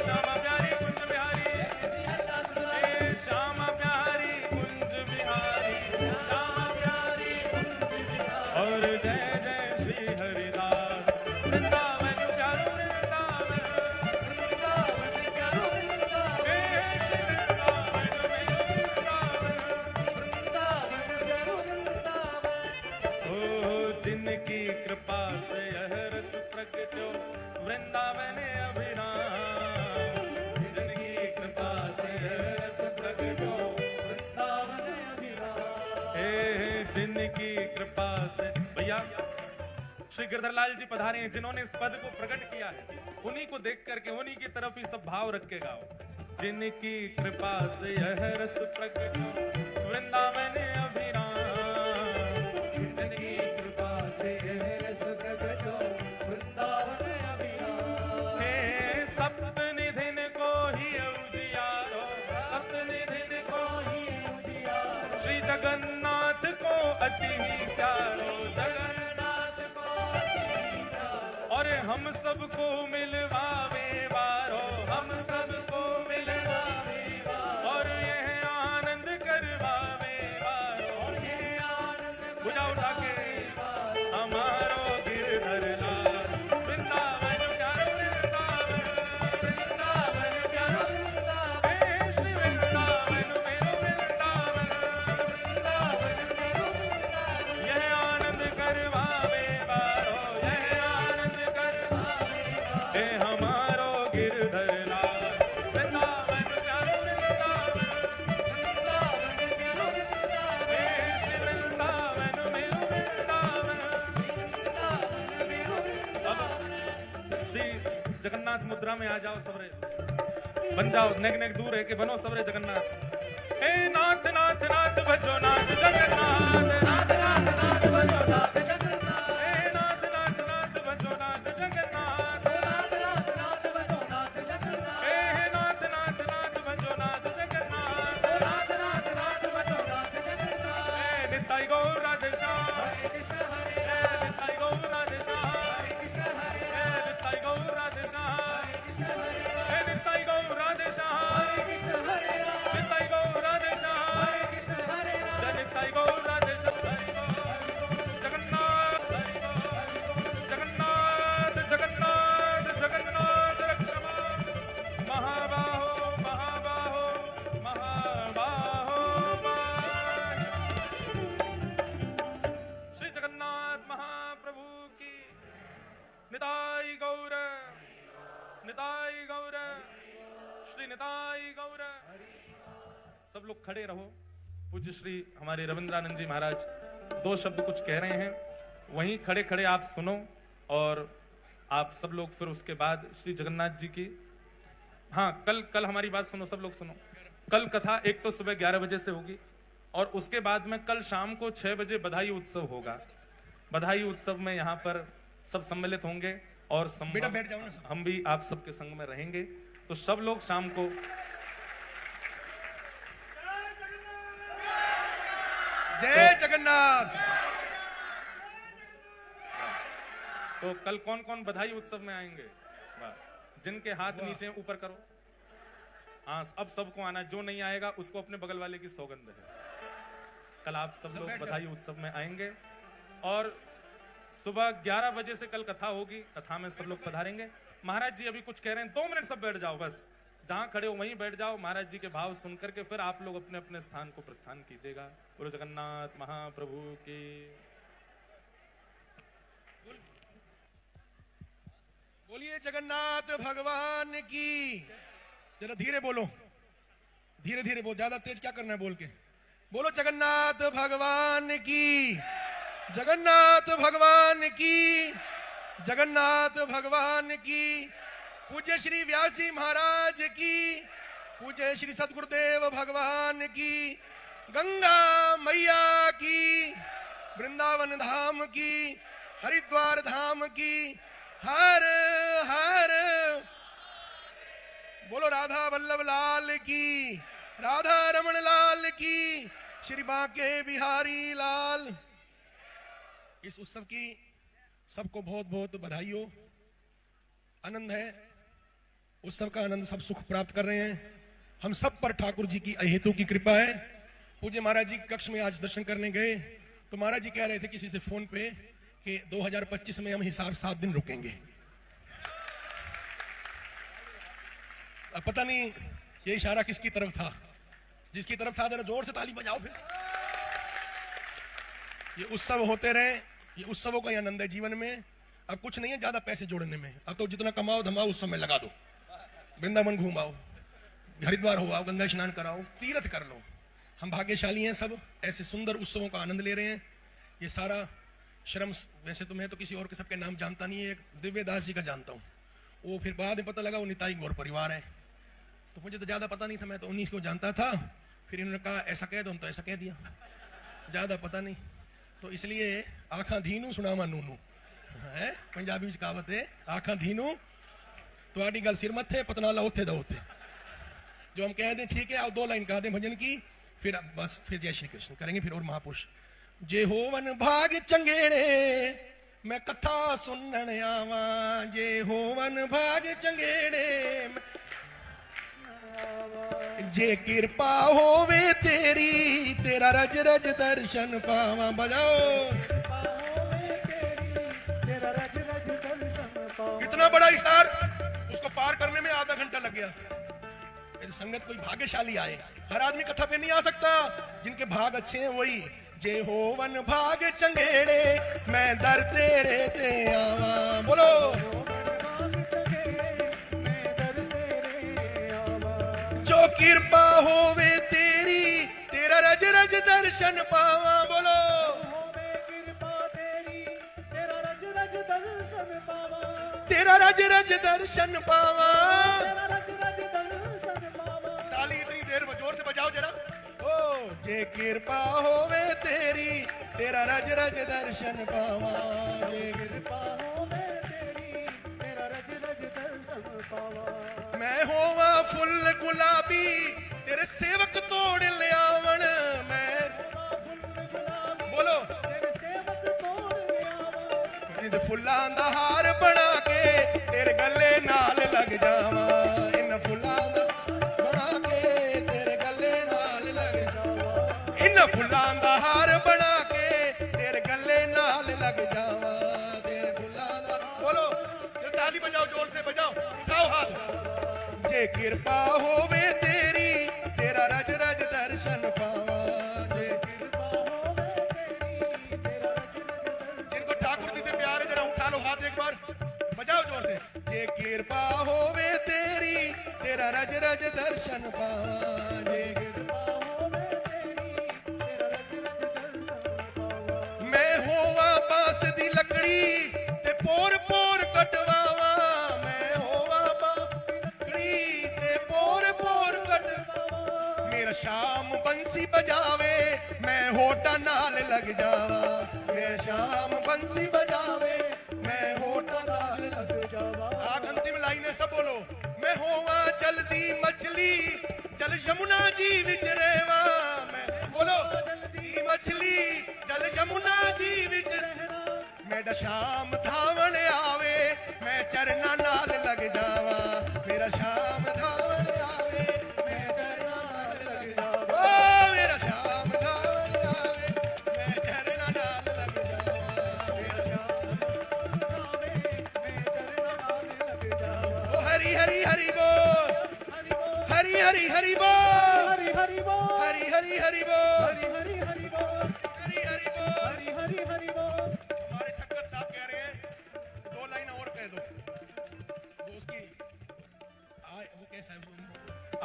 श्यामा प्यारी कुंज बिहारी, हे श्यामा प्यारी कुंज बिहारी, श्यामा प्यारी कुंज बिहारी। और जय जय श्री हरिदास, वृंदावन प्यारो वृंदावन, वृंदावन प्यारो वृंदावन, हे श्री वृंदावन मेरो वृंदावन, वृंदावन प्यारो वृंदावन। ओ जिनकी कृपा से यह रस प्रगटो, वृंदावन अभिराम, जिनकी कृपा से यह रस प्रगटो, वृंदावन अभिराम। हे जिनकी कृपा से, भैया श्री गिरधरलाल जी पधारे हैं, जिन्होंने इस पद को प्रकट किया है, उन्हीं को देख करके उन्हीं की तरफ ही सब भाव रख के गाओ। जिनकी कृपा से यह रस प्रकटो, वृंदावन अभिराम, जिनकी कृपा से यह रस प्रकटो, वृंदावन अभिराम। हे सप्तनिधिन को ही उजियारो, सप्तनिधिन को ही उजियारो, श्री जगन्नाथ को अति ही प्यारो, जगन्नाथ को अति ही प्यारो। और हम सबको मिलवावे वारो, हम सबको मिलवावे वारो, और यह आनंद करवावे वारो, और यह आनंद भुजा उठा के हमारो गिरधर लाल, वृंदावन प्यारो वृंदावन, वृंदावन प्यारो वृंदावन, हे श्री वृंदावन मेरो वृंदावन, वृंदावन प्यारो वृंदावन। यह आनंद करवावे वारो, यह आनंद करवावे वारो, हे हमारो गिरधर लाल, वृंदावन प्यारो वृंदावन, वृंदावन प्यारो वृंदावन, हे श्री वृंदावन मेरो वृंदावन, वृंदावन मेरो वृंदावन। श्री जगन्नाथ मुद्रा में आ जाओ सबरे, बन जाओ, नेक नेक दूर है कि बनो सबरे जगन्नाथ। हे नाथ नाथ नाथ भजो नाथ जगन्नाथ, नाथ नाथ नाथ भजो नाथ जगन्नाथ, हे नाथ नाथ नाथ भजो नाथ जगन्नाथ, नाथ नाथ नाथ भजो नाथ जगन्नाथ, हे नाथ नाथ नाथ भजो नाथ जगन्नाथ, नाथ नाथ नाथ भजो नाथ जगन्नाथ। हे निताई गौर राधे श्याम, हरे कृष्ण हरे राम, निताई गौर राधे श्याम, हरे कृष्ण हरे राम, निताई गौर राधे श्याम, हरे कृष्ण हरे राम, निताई गौर राधे श्याम, हरे कृष्ण हरे राम, निताई गौर राधे श्याम, हरे कृष्ण हरे राम, निताई गौर राधे श्याम, हरे जगन्नाथ, जगन्नाथ जगन्नाथ जगन्नाथ रक्षमा, महाबाहो महाबाहो महाबाहो माहि। श्री जगन्नाथ महाप्रभु की निताई गौर, निताई गौर, श्री निताई गौर। सब लोग खड़े रहो। पूज्य श्री हमारे रविंद्रानंद जी महाराज 2 शब्द कुछ कह रहे हैं, वहीं खड़े खड़े आप सुनो। और आप सब लोग फिर उसके बाद श्री जगन्नाथ जी की, हाँ कल हमारी बात सुनो, सब लोग सुनो। कल कथा एक तो सुबह 11 बजे से होगी और उसके बाद में कल शाम को 6 बजे बधाई उत्सव होगा। बधाई उत्सव में यहाँ पर सब सम्मिलित होंगे और हम भी आप सबके संग में रहेंगे। तो सब लोग शाम को जय जगन्नाथ। तो कल कौन कौन बधाई उत्सव में आएंगे? जिनके हाथ नीचे ऊपर करो। हाँ अब सबको आना, जो नहीं आएगा उसको अपने बगल वाले की सौगंध है। कल आप सब लोग बधाई उत्सव में आएंगे और सुबह 11 बजे से कल कथा होगी। कथा में सब लोग पधारेंगे। महाराज जी अभी कुछ कह रहे हैं, 2 मिनट सब बैठ जाओ, बस जहां खड़े हो वहीं बैठ जाओ। महाराज जी के भाव सुन करके फिर आप लोग अपने अपने स्थान को प्रस्थान कीजिएगा। बोलो जगन्नाथ महाप्रभु की। बोलिए जगन्नाथ भगवान की। जरा धीरे बोलो, धीरे धीरे बोलो, ज्यादा तेज क्या करना है बोल के। बोलो जगन्नाथ भगवान की, जगन्नाथ भगवान की, जगन्नाथ भगवान की। पूज्य श्री व्यास जी महाराज की, पूज्य श्री सद्गुरुदेव भगवान की, गंगा मैया की, वृंदावन धाम की, हरिद्वार धाम की, हर हर। बोलो राधा वल्लभ लाल की, राधा रमण लाल की, श्री बांके बिहारी लाल। इस उत्सव की सबको बहुत बहुत बधाई हो। आनंद है, उत्सव का आनंद सब सुख प्राप्त कर रहे हैं। हम सब पर ठाकुर जी की अहेतु की कृपा है। पूज्य महाराज जी कक्ष में आज दर्शन करने गए तो महाराज जी कह रहे थे किसी से फोन पे कि 2025 में हम हिसार 7 दिन रुकेंगे। अब पता नहीं ये इशारा किसकी तरफ था, जिसकी तरफ था जरा जोर से ताली बजाओ फिर। ये उत्सव होते रहे, ये उत्सवों का आनंद है जीवन में। अब कुछ नहीं है ज्यादा पैसे जोड़ने में, अब तो जितना कमाओ धमाओ उस समय लगा दो। वृंदावन घूमाओ, हरिद्वार हो आओ, गंगा स्नान कराओ, तीर्थ कर लो। हम भाग्यशाली हैं, सब ऐसे सुंदर उत्सवों का आनंद ले रहे हैं। ये सारा श्रम, वैसे तो मैं तो किसी और के सबके नाम जानता नहीं है, एक दिव्यदास जी का जानता हूँ। वो फिर बाद में पता लगा वो निताई गौर परिवार है, तो मुझे तो ज्यादा पता नहीं था, मैं तो उन्हीं को जानता था। फिर इन्होंने कहा ऐसा कह दो, तो ऐसा कह दिया, ज्यादा पता नहीं। तो इसलिए आखा धीनू सुनावा नूनू है, पंजाबी कहावत है, आखा धीनू तो गल सिर मथे पतना ला उथे दा उथे। जो हम कह दें ठीक है, आओ 2 लाइन कह दें भजन की, फिर बस फिर जय श्री कृष्ण करेंगे फिर। और महापुरुष जे होवन भाग चंगेड़े मैं कथा सुनन आवा, जे होवन भाग चंगेड़े जे कृपा होवे तेरी, तेरा रज रज दर्शन पावा। बजाओ इतना बड़ा हिसार, उसको पार करने में आधा घंटा लग गया। संगत कोई भाग्यशाली आए, हर आदमी कथा पे नहीं आ सकता, जिनके भाग अच्छे हैं वही। जे होवन भाग चंगेड़े मैं दर तेरे ते आवा। बोलो जो कृपा होवे तेरी, तेरा रज रज दर्शन पावा। बोलो तेरा रज रज दर्शन पावा। ताली इतनी देर जोर से बजाओ जरा। ओ जे कृपा होवे तेरी, तेरा रज रज दर्शन पावा। जे कृपा होवे तेरी, तेरा रज रज दर्शन पावा। मैं होवा फुल गुलाबी, तेरे सेवक तोड़ ले आवन। मैं बोलो तेरे सेवक तोड़ ले आवन। फुल्लां दा हार बना के तेरे गले नाल लग जावा। इन फुल्लां दा बना के तेरे गले नाल लग जावा। इन फुल्लां दा हार बना के तेरे गले नाल लग जावा। तेरे फुल्लां दा बोलो ताली बजाओ, जोर से बजाओ, उठाओ हाथ। जे कृपा होवे तेरी, तेरा रज रज दर्शन पावा। जे कृपा होवे तेरी, तेरा रज रज दर्शन। जिनको ठाकुर जी से प्यार है जरा उठा लो हाथ एक बार, बजाओ जोर से। जे कृपा होवे तेरी, तेरा रज रज दर्शन पावा। जे कृपा लग जावा, मैं श्याम बंसी बजावे, मैं होठा नाल लग जावा। आग अंतिम लाइन है, सब बोलो। मैं होवा जल्दी मछली, जल यमुना जी विच रहवा, मैं बोलो जल्दी मछली, जल यमुना जी विच रहवा। मेरा श्याम धावण आवे, मैं चरना नाल लग जावा, मेरा श्याम धावण आवे, मैं चरना नाल लग जावा। ओ मेरा श्याम धावण आवे, मैं चरना नाल लग जावा, मेरा श्याम आवे, मैं चरना नाल लग जावा। ओ हरि हरि हरि बोल, हरि हरि हरि बोल, हरि हरि बोल, हरि हरि हरि बोल, हरि हरि हरि बोल, हरि हरि बोल, हरि हरि हरि बोल। हमारे ठक्कर साहब कह रहे हैं, दो लाइन और कह दो। वो उसकी वो कैसा है?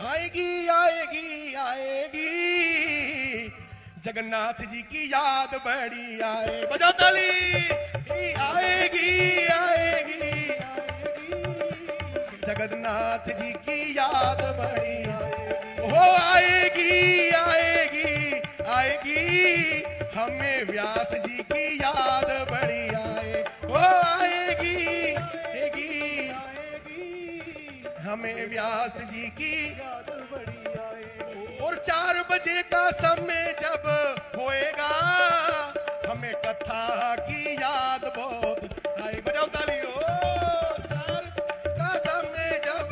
आएगी आएगी आएगी, जगन्नाथ जी की याद बड़ी आए, बजाओ ताली। आएगी आएगी, जगन्नाथ जी की याद बड़ी हो, आएगी आएगी आएगी, हमें व्यास जी की याद बड़ी आए, ओ आएगी आएगी आएगी, हमें व्यास जी की याद बड़ी आए। और 4 बजे का समय जब होएगा, हमें कथा की याद बहुत आए, बजाओ ताली। ओ 4 का समय जब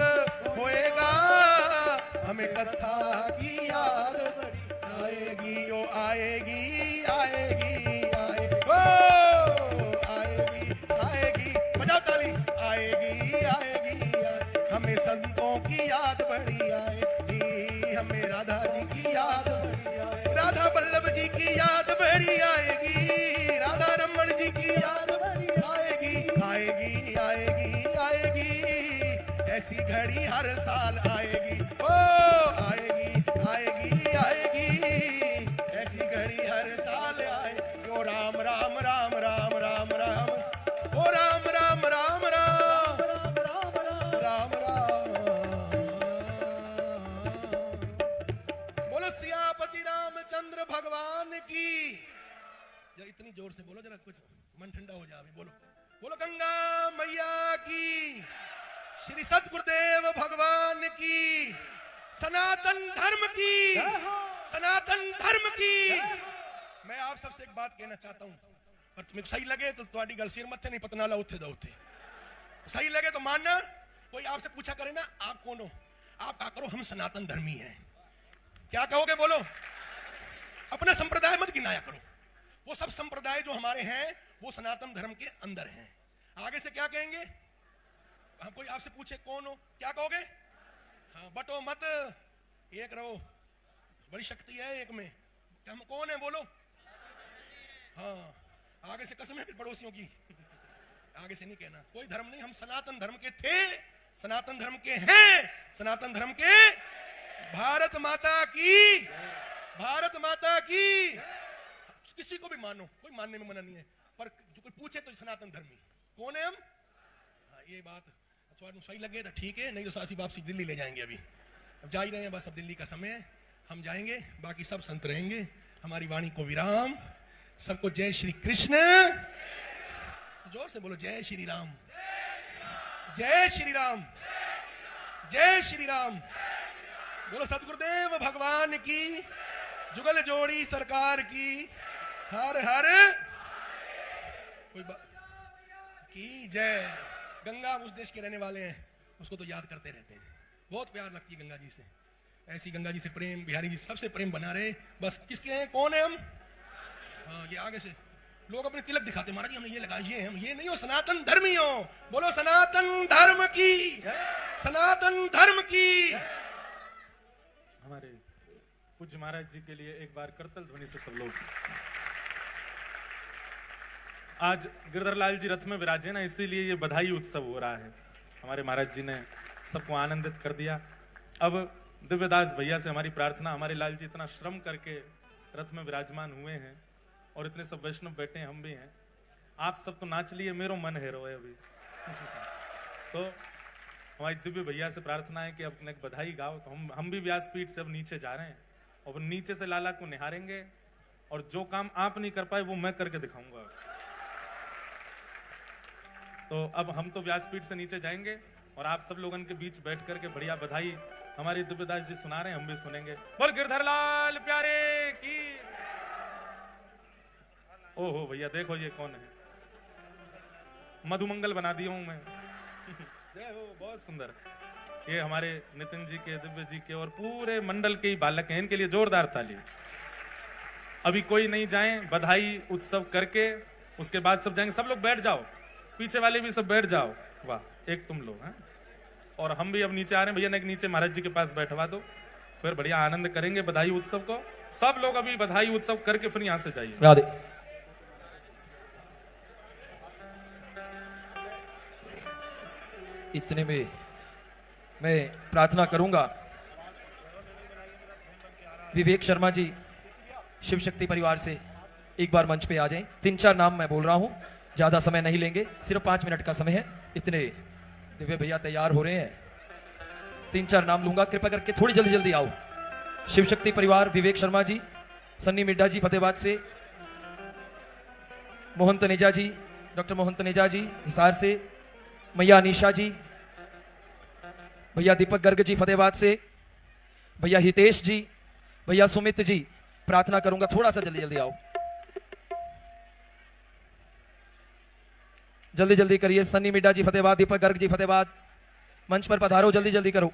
होएगा, हमें कथा की याद आएगी, ओ आएगी आएगी आएगी, ओ आएगी आएगी, बजाओ ताली। आएगी आएगी आएगी, हमें संतों की याद बड़ी आएगी, हमें राधा जी की याद बड़ी आएगी, राधा वल्लभ जी की याद बड़ी आएगी, राधा रमन जी की याद आएगी, आएगी आएगी आएगी, ऐसी घड़ी हर साल आएगी, ओ आएगी आएगी आएगी, ऐसी घड़ी हर साल आएगी। ओ राम राम राम राम राम राम, ओ राम राम राम राम राम राम। बोलो सियापति रामचंद्र भगवान की। जरा इतनी जोर से बोलो, जरा कुछ मन ठंडा हो जाए। बोलो बोलो गंगा मैया की, श्री सतगुरुदेव भगवान की, सनातन धर्म की, सनातन धर्म की। मैं आप सबसे एक बात कहना चाहता हूं, पर तुम्हें सही लगे तो तुम्हारी गल सिर मत्थे नहीं पतना ला उठे दो, सही लगे तो मानना। कोई आपसे पूछा करे ना आप कौन हो, आप क्या करो, हम सनातन धर्मी हैं। क्या कहोगे? बोलो। अपना संप्रदाय मत गिनाया करो, वो सब संप्रदाय जो हमारे हैं वो सनातन धर्म के अंदर हैं। आगे से क्या कहेंगे? हाँ, कोई आपसे पूछे कौन हो, क्या कहोगे? हाँ, बटो मत, एक रहो, बड़ी शक्ति है एक में। हम कौन है? बोलो। हाँ, आगे से कसम है फिर पड़ोसियों की, आगे से नहीं कहना। कोई धर्म नहीं, हम सनातन धर्म के थे, सनातन धर्म के हैं, सनातन धर्म के। भारत माता की, भारत माता की। किसी को भी मानो, कोई मानने में मना नहीं है, पर जो कोई पूछे तो सनातन धर्मी कौन है हम। हाँ, ये बात सही लगे तो ठीक है, नहीं तो सासी वापसी दिल्ली ले जाएंगे। अभी अब जा ही रहे हैं, बस अब दिल्ली का समय है, हम जाएंगे, बाकी सब संत रहेंगे। हमारी वाणी को विराम। सबको जय श्री कृष्ण। जोर से बोलो, जय श्री राम, जय श्री राम, जय श्री राम। बोलो सतगुरुदेव भगवान की, जुगल जोड़ी सरकार की, हर हर कोई की जय। गंगा उस देश के रहने वाले हैं, उसको तो याद करते रहते हैं, बहुत प्यार लगती है गंगा जी से। ऐसी गंगा जी से प्रेम, बिहारी जी सबसे प्रेम बना रहे। बस किसके हैं, कौन है हम? हाँ, ये आगे से लोग अपने तिलक दिखाते, महाराज जी हमने ये लगाया, ये हम ये नहीं हो, सनातन धर्मी हो। बोलो सनातन धर्म की, सनातन धर्म की। हमारे पूज्य महाराज जी के लिए एक बार करतल ध्वनि से सब लोग। आज गिरधर लाल जी रथ में विराजे ना, इसीलिए ये बधाई उत्सव हो रहा है। हमारे महाराज जी ने सबको आनंदित कर दिया। अब दिव्यदास भैया से हमारी प्रार्थना, हमारे लाल जी इतना श्रम करके रथ में विराजमान हुए हैं और इतने सब वैष्णव बैठे हैं, हम भी हैं, आप सब तो नाच लिए, मेरो मन है रोए अभी। तो हमारी दिव्य भैया से प्रार्थना है कि अपने बधाई गाओ। तो हम भी व्यासपीठ से अब नीचे जा रहे हैं और नीचे से लाला को निहारेंगे और जो काम आप नहीं कर पाए वो मैं करके दिखाऊंगा। तो अब हम तो व्यासपीठ से नीचे जाएंगे और आप सब लोगों के बीच बैठ करके बढ़िया बधाई हमारे दिव्यदास जी सुना रहे हैं, हम भी सुनेंगे। बोल गिरधर लाल प्यारे की। ओहो भैया देखो ये कौन है, मधुमंगल बना दिया हूं मैं। जय हो, बहुत सुंदर। ये हमारे नितिन जी के, दिव्य जी के और पूरे मंडल के ही बालक हैं, इनके लिए जोरदार ताली। अभी कोई नहीं जाए, बधाई उत्सव करके उसके बाद सब जाएंगे। सब लोग बैठ जाओ, पीछे वाले भी सब बैठ जाओ। वाह, एक तुम लोग हैं और हम भी अब नीचे आ रहे हैं। भैया ने एक नीचे महाराज जी के पास बैठवा दो, फिर बढ़िया आनंद करेंगे बधाई उत्सव को। सब लोग अभी बधाई उत्सव करके फिर यहां से जाइए। राधे। इतने में मैं प्रार्थना करूंगा विवेक शर्मा जी शिव शक्ति परिवार से एक बार मंच पे आ जाएं। 3-4 नाम मैं बोल रहा हूं, ज्यादा समय नहीं लेंगे, सिर्फ 5 मिनट का समय है। इतने दिव्य भैया तैयार हो रहे हैं, 3-4 नाम लूंगा, कृपया करके थोड़ी जल्दी जल्दी आओ। शिव शक्ति परिवार, विवेक शर्मा जी, सन्नी मिड्डा जी फतेहाबाद से, मोहन तनेजा जी, डॉक्टर मोहन तनेजा जी हिसार से, मैया अनीशा जी, भैया दीपक गर्ग जी फतेहाबाद से, भैया हितेश जी, भैया सुमित जी। प्रार्थना करूंगा थोड़ा सा जल्दी जल्दी आओ, जल्दी जल्दी करिए। सन्नी मिड्डा जी फतेहाबाद, दीपक गर्ग जी फतेहाबाद, मंच पर पधारो, जल्दी जल्दी करो।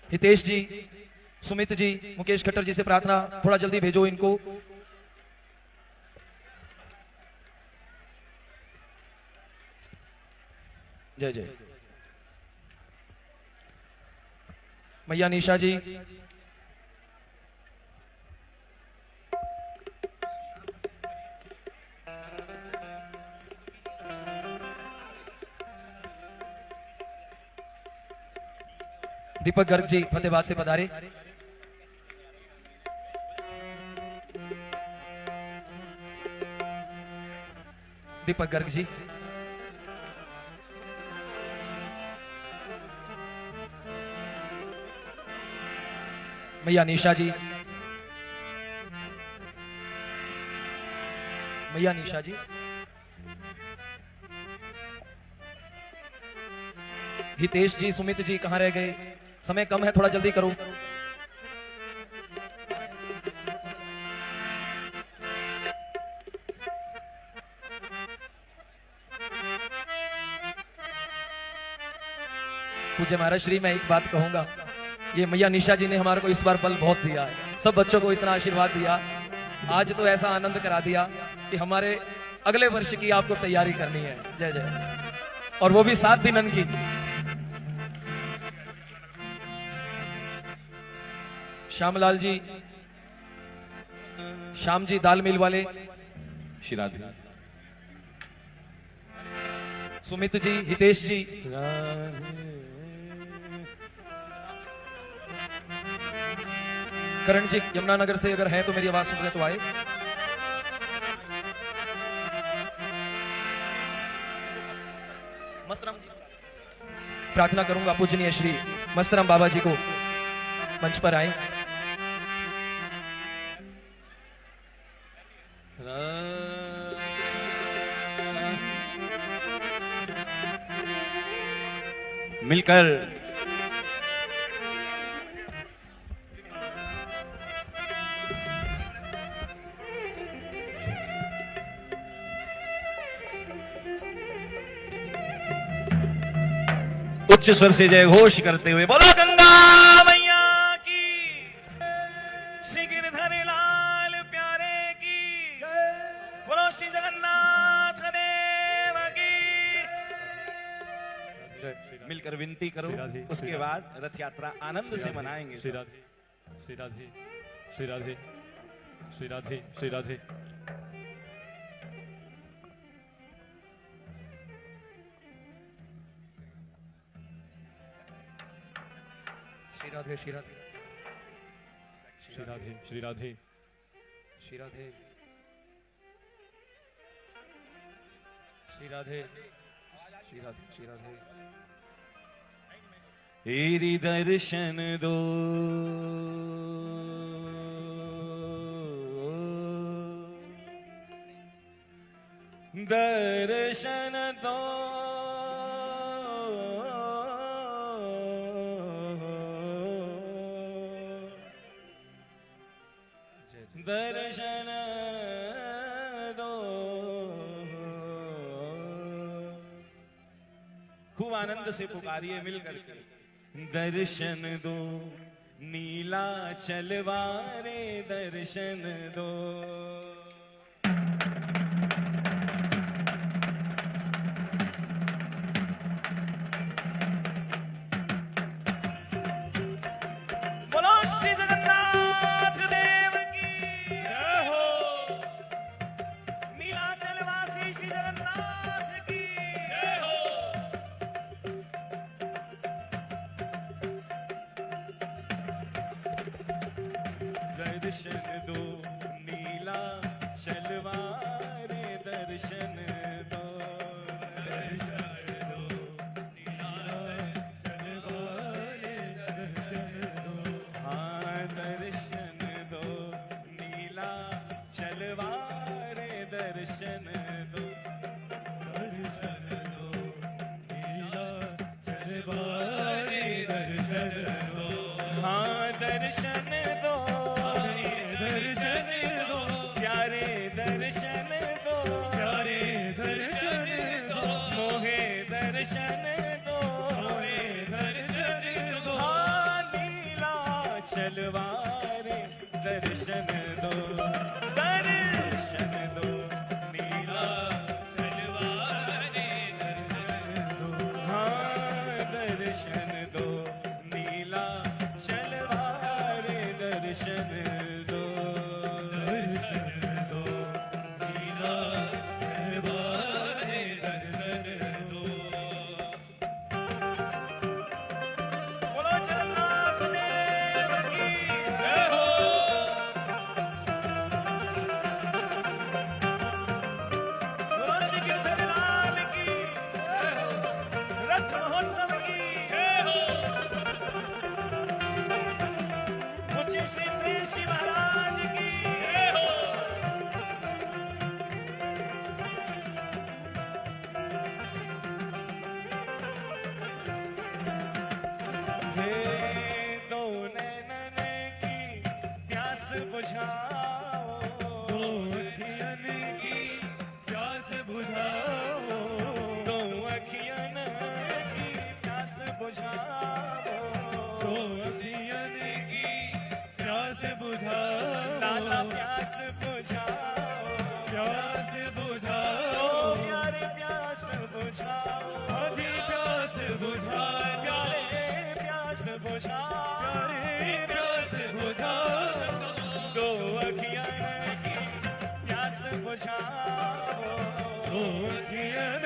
हितेश जी, सुमित जी, मुकेश खट्टर जी से प्रार्थना, थोड़ा जल्दी भेजो इनको। जय जय। मैया निशा जी, दीपक गर्ग जी फतेहाबाद से पधारे। दीपक गर्ग जी, मैया निशा जी, मैया निशा जी, हितेश जी, सुमित जी कहां रह गए? समय कम है, थोड़ा जल्दी करो। पूज्य महाराज श्री, मैं एक बात कहूंगा, ये मैया निशा जी ने हमारे को इस बार बल बहुत दिया है, सब बच्चों को इतना आशीर्वाद दिया, आज तो ऐसा आनंद करा दिया कि हमारे अगले वर्ष की आपको तैयारी करनी है। जय जय। और वो भी 7 दिनन की। श्यामलाल जी, श्याम जी दाल मिल वाले, श्रीराधे। सुमित जी, हितेश जी, करण जी यमुनानगर से अगर है तो मेरी आवाज सुन रहे तो आए। मस्तराम जी, प्रार्थना करूंगा पूजनीय श्री मस्तराम बाबा जी को मंच पर आए। मिलकर उच्च स्वर से जय घोष करते हुए बोलो गंगा मैया की, श्री गिरधर लाल प्यारे की, बोलो श्री जगन्नाथ देव की। मिलकर विनती करो, उसके बाद रथ यात्रा आनंद से मनाएंगे। श्री राधे, श्री राधे, श्री राधे, श्री राधे, श्री राधे। श्री राधे, श्री राधे, श्री राधे, श्री राधे, श्री राधे, श्री राधे, श्री राधे, श्री राधे। तेरी दर्शन दो दर्शन दो दर्शन दो। खूब आनंद से पुकारिए मिल करके, दर्शन दो नीला चलवारे दर्शन दो। बोलो श्री जगन्नाथ देव की जय हो। नीलाचलवासी श्री जगन्नाथ की जय हो। दर्शन दो नीला चलवारे दर्शन दो। दर्शन दो नीला चलवारे दर्शन दो। हाँ दर्शन दो नीला चलवारे दर्शन दो। दर्शन दो नीला चलवारे दर्शन दो। हाँ दर्शन दो दर्शन दो प्यारे दर्शन दो प्यारे दर्शन दो मोहे दर्शन दो मोहे दर्शन दो। हाँ नीला चलवारे दर्शन दो दर्शन दो नीला चलवारे दर्शन दो। हाँ दर्शन दो नीला चलवारे दर्शन दो। दर्शन दो नीला चलवारे दर्शन दो। बोलो जगन्नाथ देव की जय हो। बोलो श्री गिरधरलाल की जय हो। रथ महोत्सव की जय हो। मुझे श्री श्री महाराज की जय हो। हे दो नैनन की प्यास बुझाओ। दो अखियन की प्यास बुझाओ। दो अखियन की प्यास बुझाओ। दो अखियन की प्यास बुझाओ। लाला प्यास बुझाओ प्यास बुझाओ। प्यारे प्यास बुझाओ अजी प्यास बुझाओ। प्यारे प्यास बुझाओ प्यारे प्यास बुझाओ। दो अखियन की प्यास बुझाओ। दो अखियन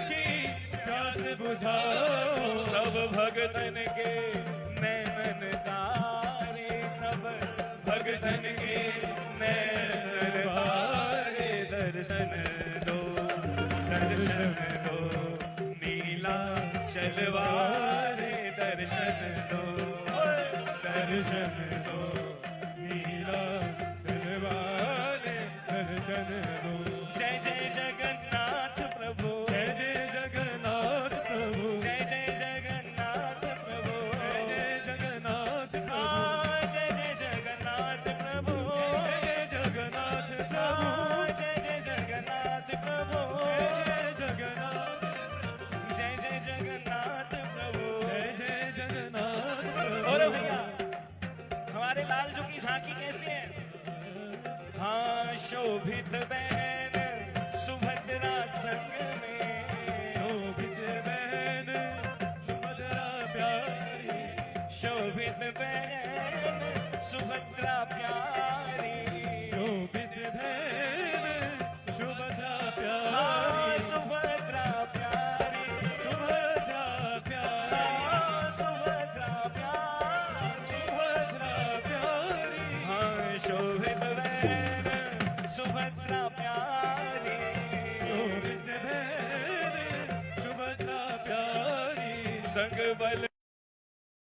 की प्यास बुझाओ। सब भगतन के नैनन तारे सब भगतन के नैनन तारे। दर्शन दो दर्शन दो नीला चलवारे दर्शन दो। दर्शन दो नीला चलवारे दर्शन दो। जय जय जगन्नाथ प्रभु जय जय जगन्नाथ प्रभु जय जय जगन्नाथ प्रभु जय जय जगन्नाथ प्रभु। जय जय जगन्नाथ प्रभु जय जय जगन्नाथ प्रभु जय जय जगन्नाथ प्रभु जय जगन्नाथ। जय जय जगन्नाथ प्रभु जय जय जगन्नाथ प्रभु। और भैया हमारे लालजू की झांकी कैसी है? हाँ शोभित बहन सुभद्रा संग में। शोभित बहन सुभद्रा प्यारी। शोभित बहन सुभद्रा प्यारी। शोभित बहन सुभद्रा प्यारी। हाँ सुभद्रा प्यारी सुभद्रा प्यारी। हाँ सुभद्रा प्यारी सुभद्रा प्यारी। हाँ शोभित बहन सुभद्रा प्यारी। शोभित बहन सुभद्रा प्यारी। संग बल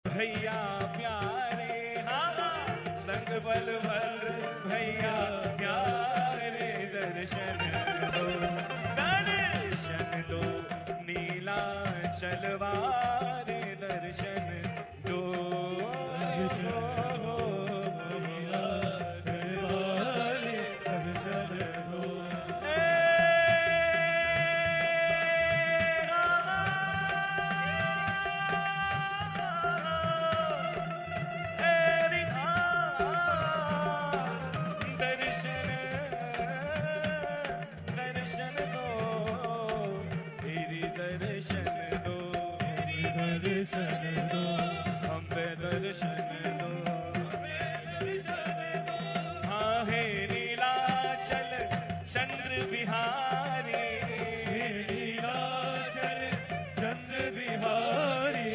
भैया प्यारे। हाँ संग बल भद्र भैया प्यारे। दर्शन दो नीलाचलवारे दर्शन दो दर्शन दो तेरी दर्शन दो हम पे दर्शन दो हाँ हे नीलाचल चंद्र बिहारी हे नीलाचल चंद्र बिहारी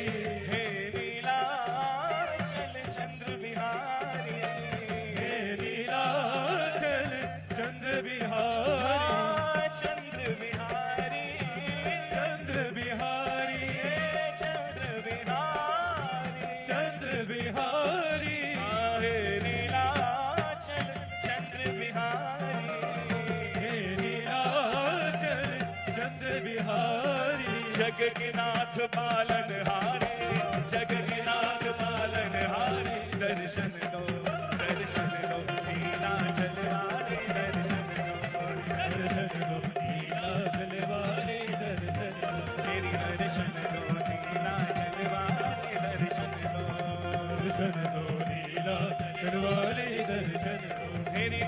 हाँ, चंद्र बिहारी चंद्र बिहारी हाँ, हे नीलाचल चंद्र बिहारी जग के नाथ पालन हारे जग के नाथ पालन हारे दर्शन दो नीलाचल वाले दर्शन दो तेरी दर्शन दो नीलाचल वाले दर्शन दो तेरी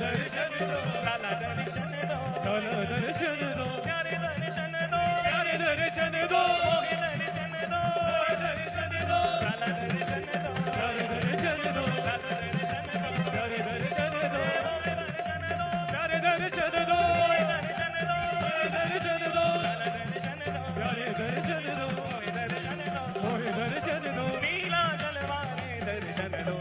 दर्शन दो लाला दर्शन दो प्यारे दर्शन दो मोहे दर्शन दो लाला दर्शन दो लाला दर्शन दो मोहे दर्शन दो नीलाचल वाले दर्शन दो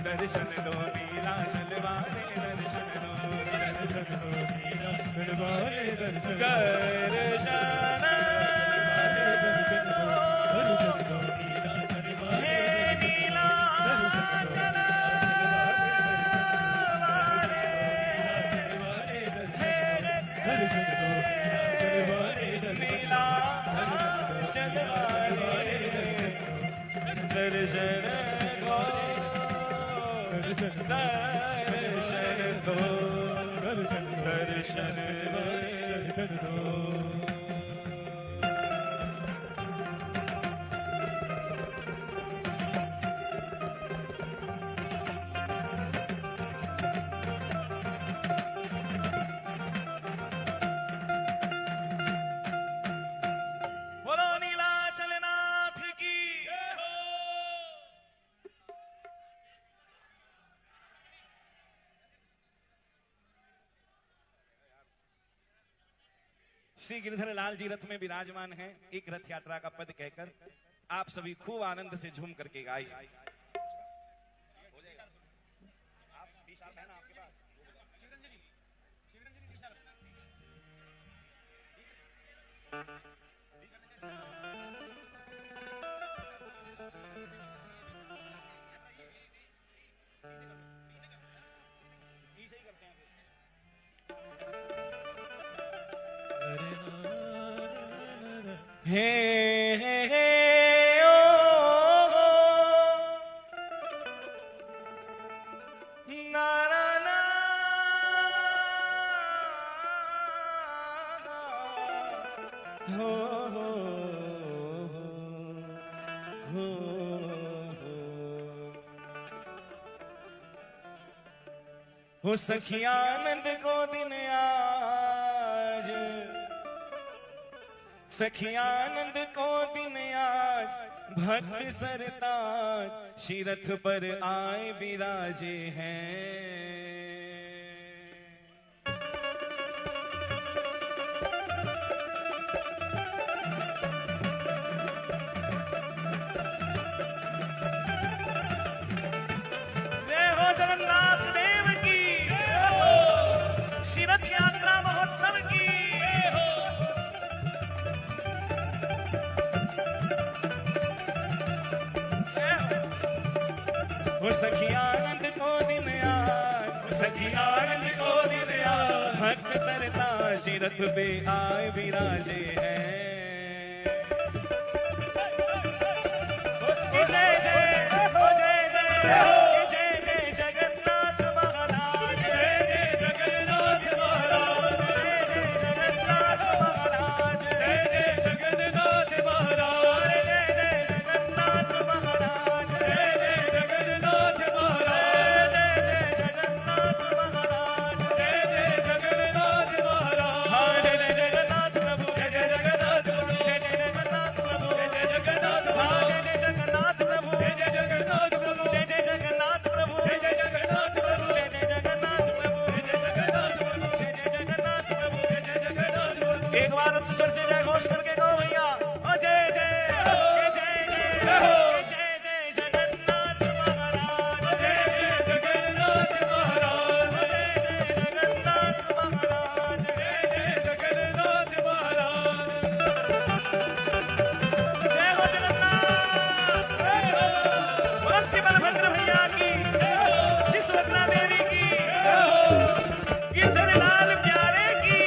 दर्शन दो नीलाचल वाले दर्शन दो दर्शन हे नीलाचल दर्शन दो बोलो नीलाचल नाथ की श्री गिरधर लाल जी रथ में विराजमान हैं। एक रथ यात्रा का पद कहकर आप सभी खूब आनंद से झूम करके गाइए। हे ओ नारा ना हो हो सखिया आनंद को दिन आज सखिया आनंद को दिन आज भक्त सरताज श्री रथ पर आए विराजे हैं। जय हो जगन्नाथ देव की, श्री रथ यात्रा महोत्सव की। वो सखिया आनंद को दिन आज शायद ओ दिन आ भक्त सरताज रथ पे आए विराजे हैं। जय जय जय जय जय जय जगन्नाथ महाराज, जय जय जगन्नाथ महाराज, जय जय जगन्नाथ महाराज, जय जय जगन्नाथ महाराज, जय जय जगन्नाथ महाराज, जय जय जगन्नाथ महाराज, जय जय जगन्नाथ महाराज, जय जय जगन्नाथ महाराज, हाँ जय जय जगन्नाथ प्रभु, जय जय जगन्नाथ प्रभु, जय जय जगन्नाथ प्रभु, जय जय जगन्नाथ, हाँ जय जय जगन्नाथ प्रभु, जय जय जगन्नाथ प्रभु, जय जय जगन्नाथ प्रभु, जय जय जगन्नाथ प्रभु, जय जय जगन्नाथ प्रभु, जय जय जगन्नाथ प्रभु, जय जय जगन्नाथ प्रभु, जय जय जगन्नाथ प्रभु। एक बार उच्च स्वर से जय घोष करके कहो भैया, ओ जय जय जय जय जय जय जगन्नाथ महाराज, जय जय जगन्नाथ महाराज, जय जय जगन्नाथ महाराज, जय जय जगन्नाथ महाराज। जय हो जगन्नाथ, बोलो श्री बलभद्र भैया की, श्री सुभद्रा देवी की, गिरधर लाल प्यारे की।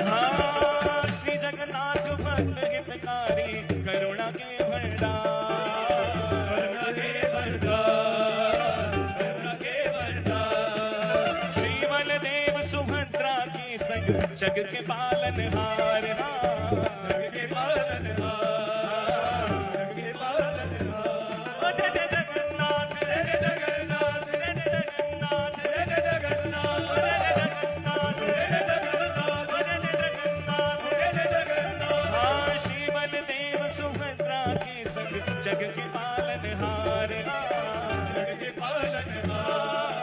हाँ श्री जगन्नाथ भक्त हितकारी करुणा के भंडार, करुणा के भंडार, करुणा के भंडार। श्री बलदेव सुभद्रा की संग जग के पालनहार, जग के पालनहार, जग के पालनहार। ओ जय जय जगन्नाथ, जय जय जगन्नाथ, जय जय जगन्नाथ, जय जय जगन्नाथ, जय जय जगन्नाथ, जय जय जगन्नाथ, जय जय जगन्नाथ, जय जय जगन्नाथ। हाँ श्री बलदेव सुभद्रा की संग जग के पालनहार, जग के पालनहार,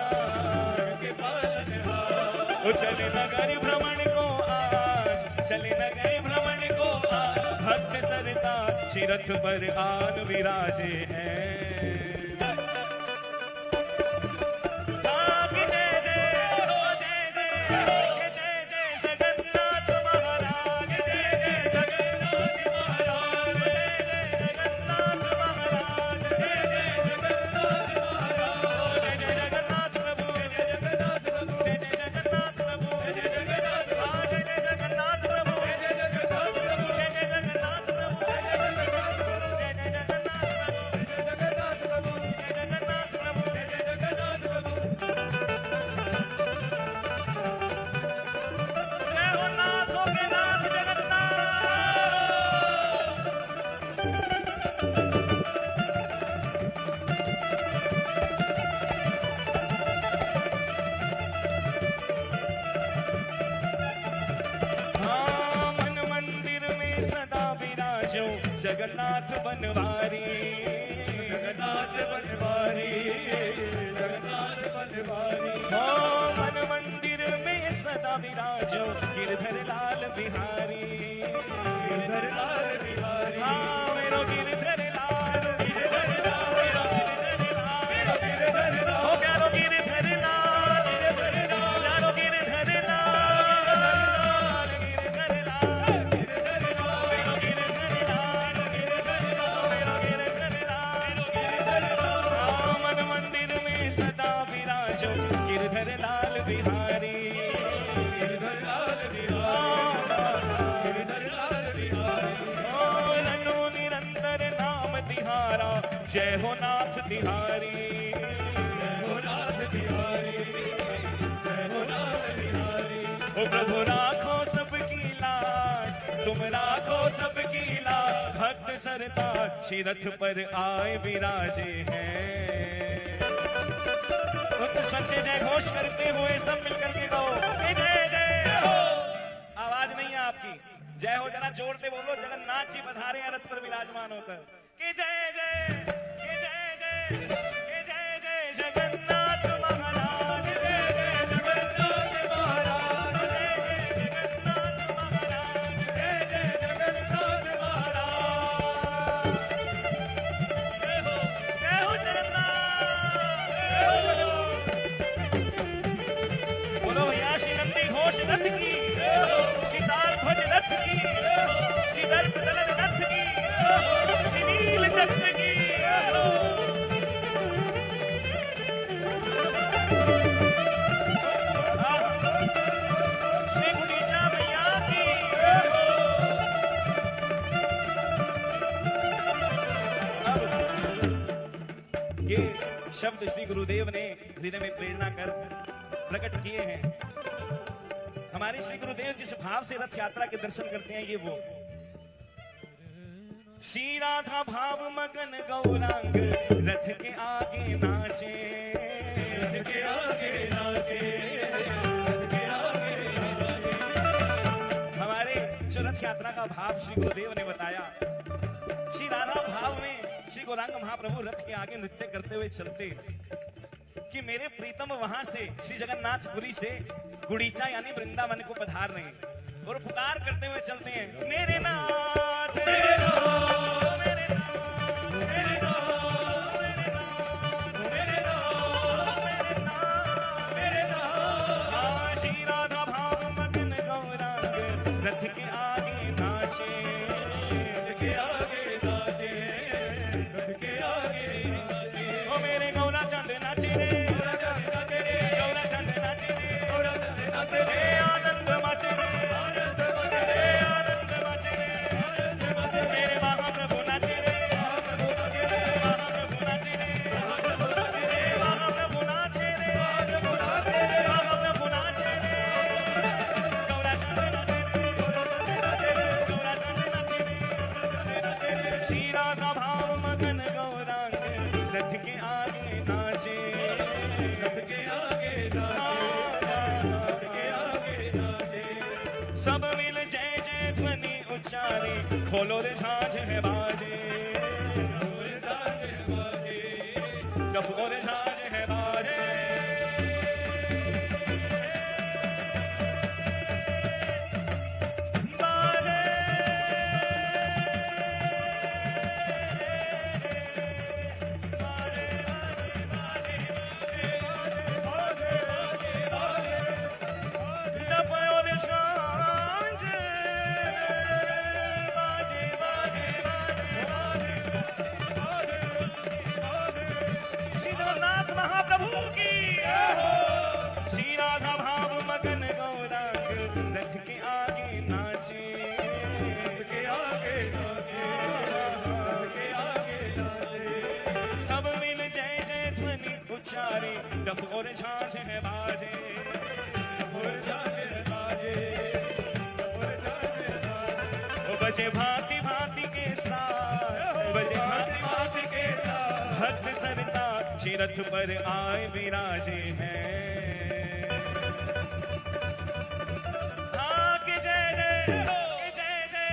जग के पालनहार। ओ चले नगरी भ्रमण को आज, चले नगरी भ्रमण को आज, भक्त सरताज श्री रथ पर आन विराजे हैं। जय जय जय जय जगन्नाथ महाराज, जय जय जगन्नाथ महाराज, जय जय जगन्नाथ महाराज, जय जय जगन्नाथ महाराज। ओ जय जय जगन्नाथ प्रभु, जय जय जगन्नाथ प्रभु, जय जय जगन्नाथ प्रभु, जय जय जगन्नाथ, हाँ जय जय जगन्नाथ प्रभु, जय जय जगन्नाथ प्रभु, जय जय जगन्नाथ प्रभु, जय जय जगन्नाथ प्रभु, जय जय जगन्नाथ प्रभु, जय जय जगन्नाथ प्रभु, जय जय जगन्नाथ प्रभु, जय जय जगन्नाथ प्रभु। जय हो नाथों के नाथ जगन्नाथ। हाँ मन मंदिर में सदा विराजो जगन्नाथ बनवारी, जगन्नाथ बनवारी, जगन्नाथ बनवारी। हाँ मन मंदिर में सदा विराजो गिरधर लाल बिहारी, गिरधर लाल बिहारी। हाँ मेरो गिरधर लाल, गिरधर लाल, गिरधर लाल, गिरधर लाल, हो प्यारो गिरधर लाल, प्यारो गिरधर लाल, गिरधर लाल, मेरो गिरधर लाल, मेरो गिरधर लाल। हाँ मन मंदिर में सदा विराजो गिरधर लाल बिहारी, गिरधर लाल बिहारी, गिरधर लाल बिहारी। ओ रनो निरंतर नाम तिहारा, जय हो नाथ तिहारी, जय हो नाथ तिहारी, जय हो नाथ तिहारी। ओ प्रभु राखो सबकी लाज, तुम राखो सबकी लाज, भक्त सरताज श्री रथ पर आए विराजे हैं। उच्च स्वर से जय घोष करते हुए सब मिलकर के कहो जय जय हो। आवाज नहीं है आपकी, जय हो जरा जोर से बोलो, जगन्नाथ जी पधारे हैं रथ पर विराजमान होकर। कि जय जय, कि जय जय, कि जय जय जगन्नाथ महाराज, जय जय जगन्नाथ महाराज, जय जय जगन्नाथ महाराज, जय जय जगन्नाथ महाराज। जय हो जगन्नाथ, बोलो भैया श्री नंदी घोष रथ की, श्री ताल ध्वज रथ की, श्री दर्प दलन रथ की, श्री भक्त की श्री गुंडीचा मैया की अब ये शब्द श्री गुरुदेव ने हृदय में प्रेरणा कर प्रकट किए हैं। हमारे श्री गुरुदेव जिस भाव से रथ यात्रा के दर्शन करते हैं ये वो श्री राधा भाव मगन गौरांग रथ के आगे नाचे, रथ के आगे नाचे, रथ के आगे नाचे। हमारे जो रथ यात्रा का भाव श्री गुरुदेव ने बताया, श्री राधा भाव में श्री गौरांग महाप्रभु रथ के आगे नृत्य करते हुए चलते कि मेरे प्रीतम वहां से श्री जगन्नाथपुरी से गुड़ीचा यानी वृंदावन को पधार रहे हैं और पुकार करते हुए चलते हैं, मेरे नाथ, मेरे नाथ, मेरे नाथ, मेरे नाथ, मेरे नाथ, मेरे नाथ, मेरे नाथ, मेरे नाथ। श्री राधा भाव मगन गौरांग रथ के आगे नाचे, रथ के आगे नाचे, रथ के आगे नाचे। ओ मेरे गौरा चंद नाचे रे, गौरा चंद नाचे रे, हे आनंद माचे रे, हे आनंद माचे रे, मेरे महाप्रभु नाचे रे, महाप्रभु नाचे रे, हे महाप्रभु नाचे रे, महाप्रभु नाचे रे, गौरा चंद नाचे रे, गौरा चंद नाचे रे। श्री राधा भाव मगन गौरांग रथ के आगे नाचे, रथ के आगे नाचे, सब मिल जय जय ध्वनि उच्चारे, खोलो रे झांझ है बाजे, कफो रे झांझ है बाजे। बाजे श्री जगन्नाथ महाप्रभु की, श्री राधा भाव मगन गौरांग रथ के आगे नाचे, रथ के आगे नाचे, रथ के आगे नाचे। सब मिल जय जय ध्वनि उच्चारे, डफोर झांझ है बाजे, डफोर झांझ है बाजे, डफोर झांझ है बाजे। ओ बजे भांति भांति के साथ, बजे भांति भांति के साथ, भक्त सरिता श्री रथ पर आए विराजे हैं। हाँ कि जय जय, कि जय जय,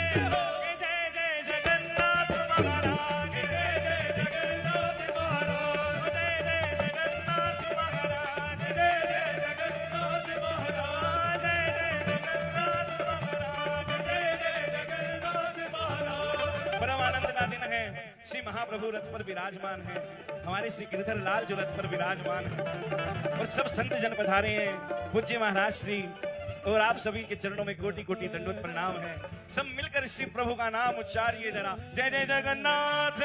कि जय जय जगन्नाथ महाराज, जय जय जगन्नाथ महाराज, जय जय जगन्नाथ महाराज, जय जय जगन्नाथ महाराज, जय जय जगन्नाथ महाराज, जय जय जगन्नाथ महाराज। परम आनंद का दिन है, श्री महाप्रभु रथ पर विराजमान है, हमारे श्री गिरधर लाल जो रथ पर विराजमान है और सब संत जन पधारे हैं। पूज्य महाराज श्री और आप सभी के चरणों में कोटि कोटि दंडवत प्रणाम है। सब मिलकर श्री प्रभु का नाम उच्चारिए जरा, जय जय जगन्नाथ।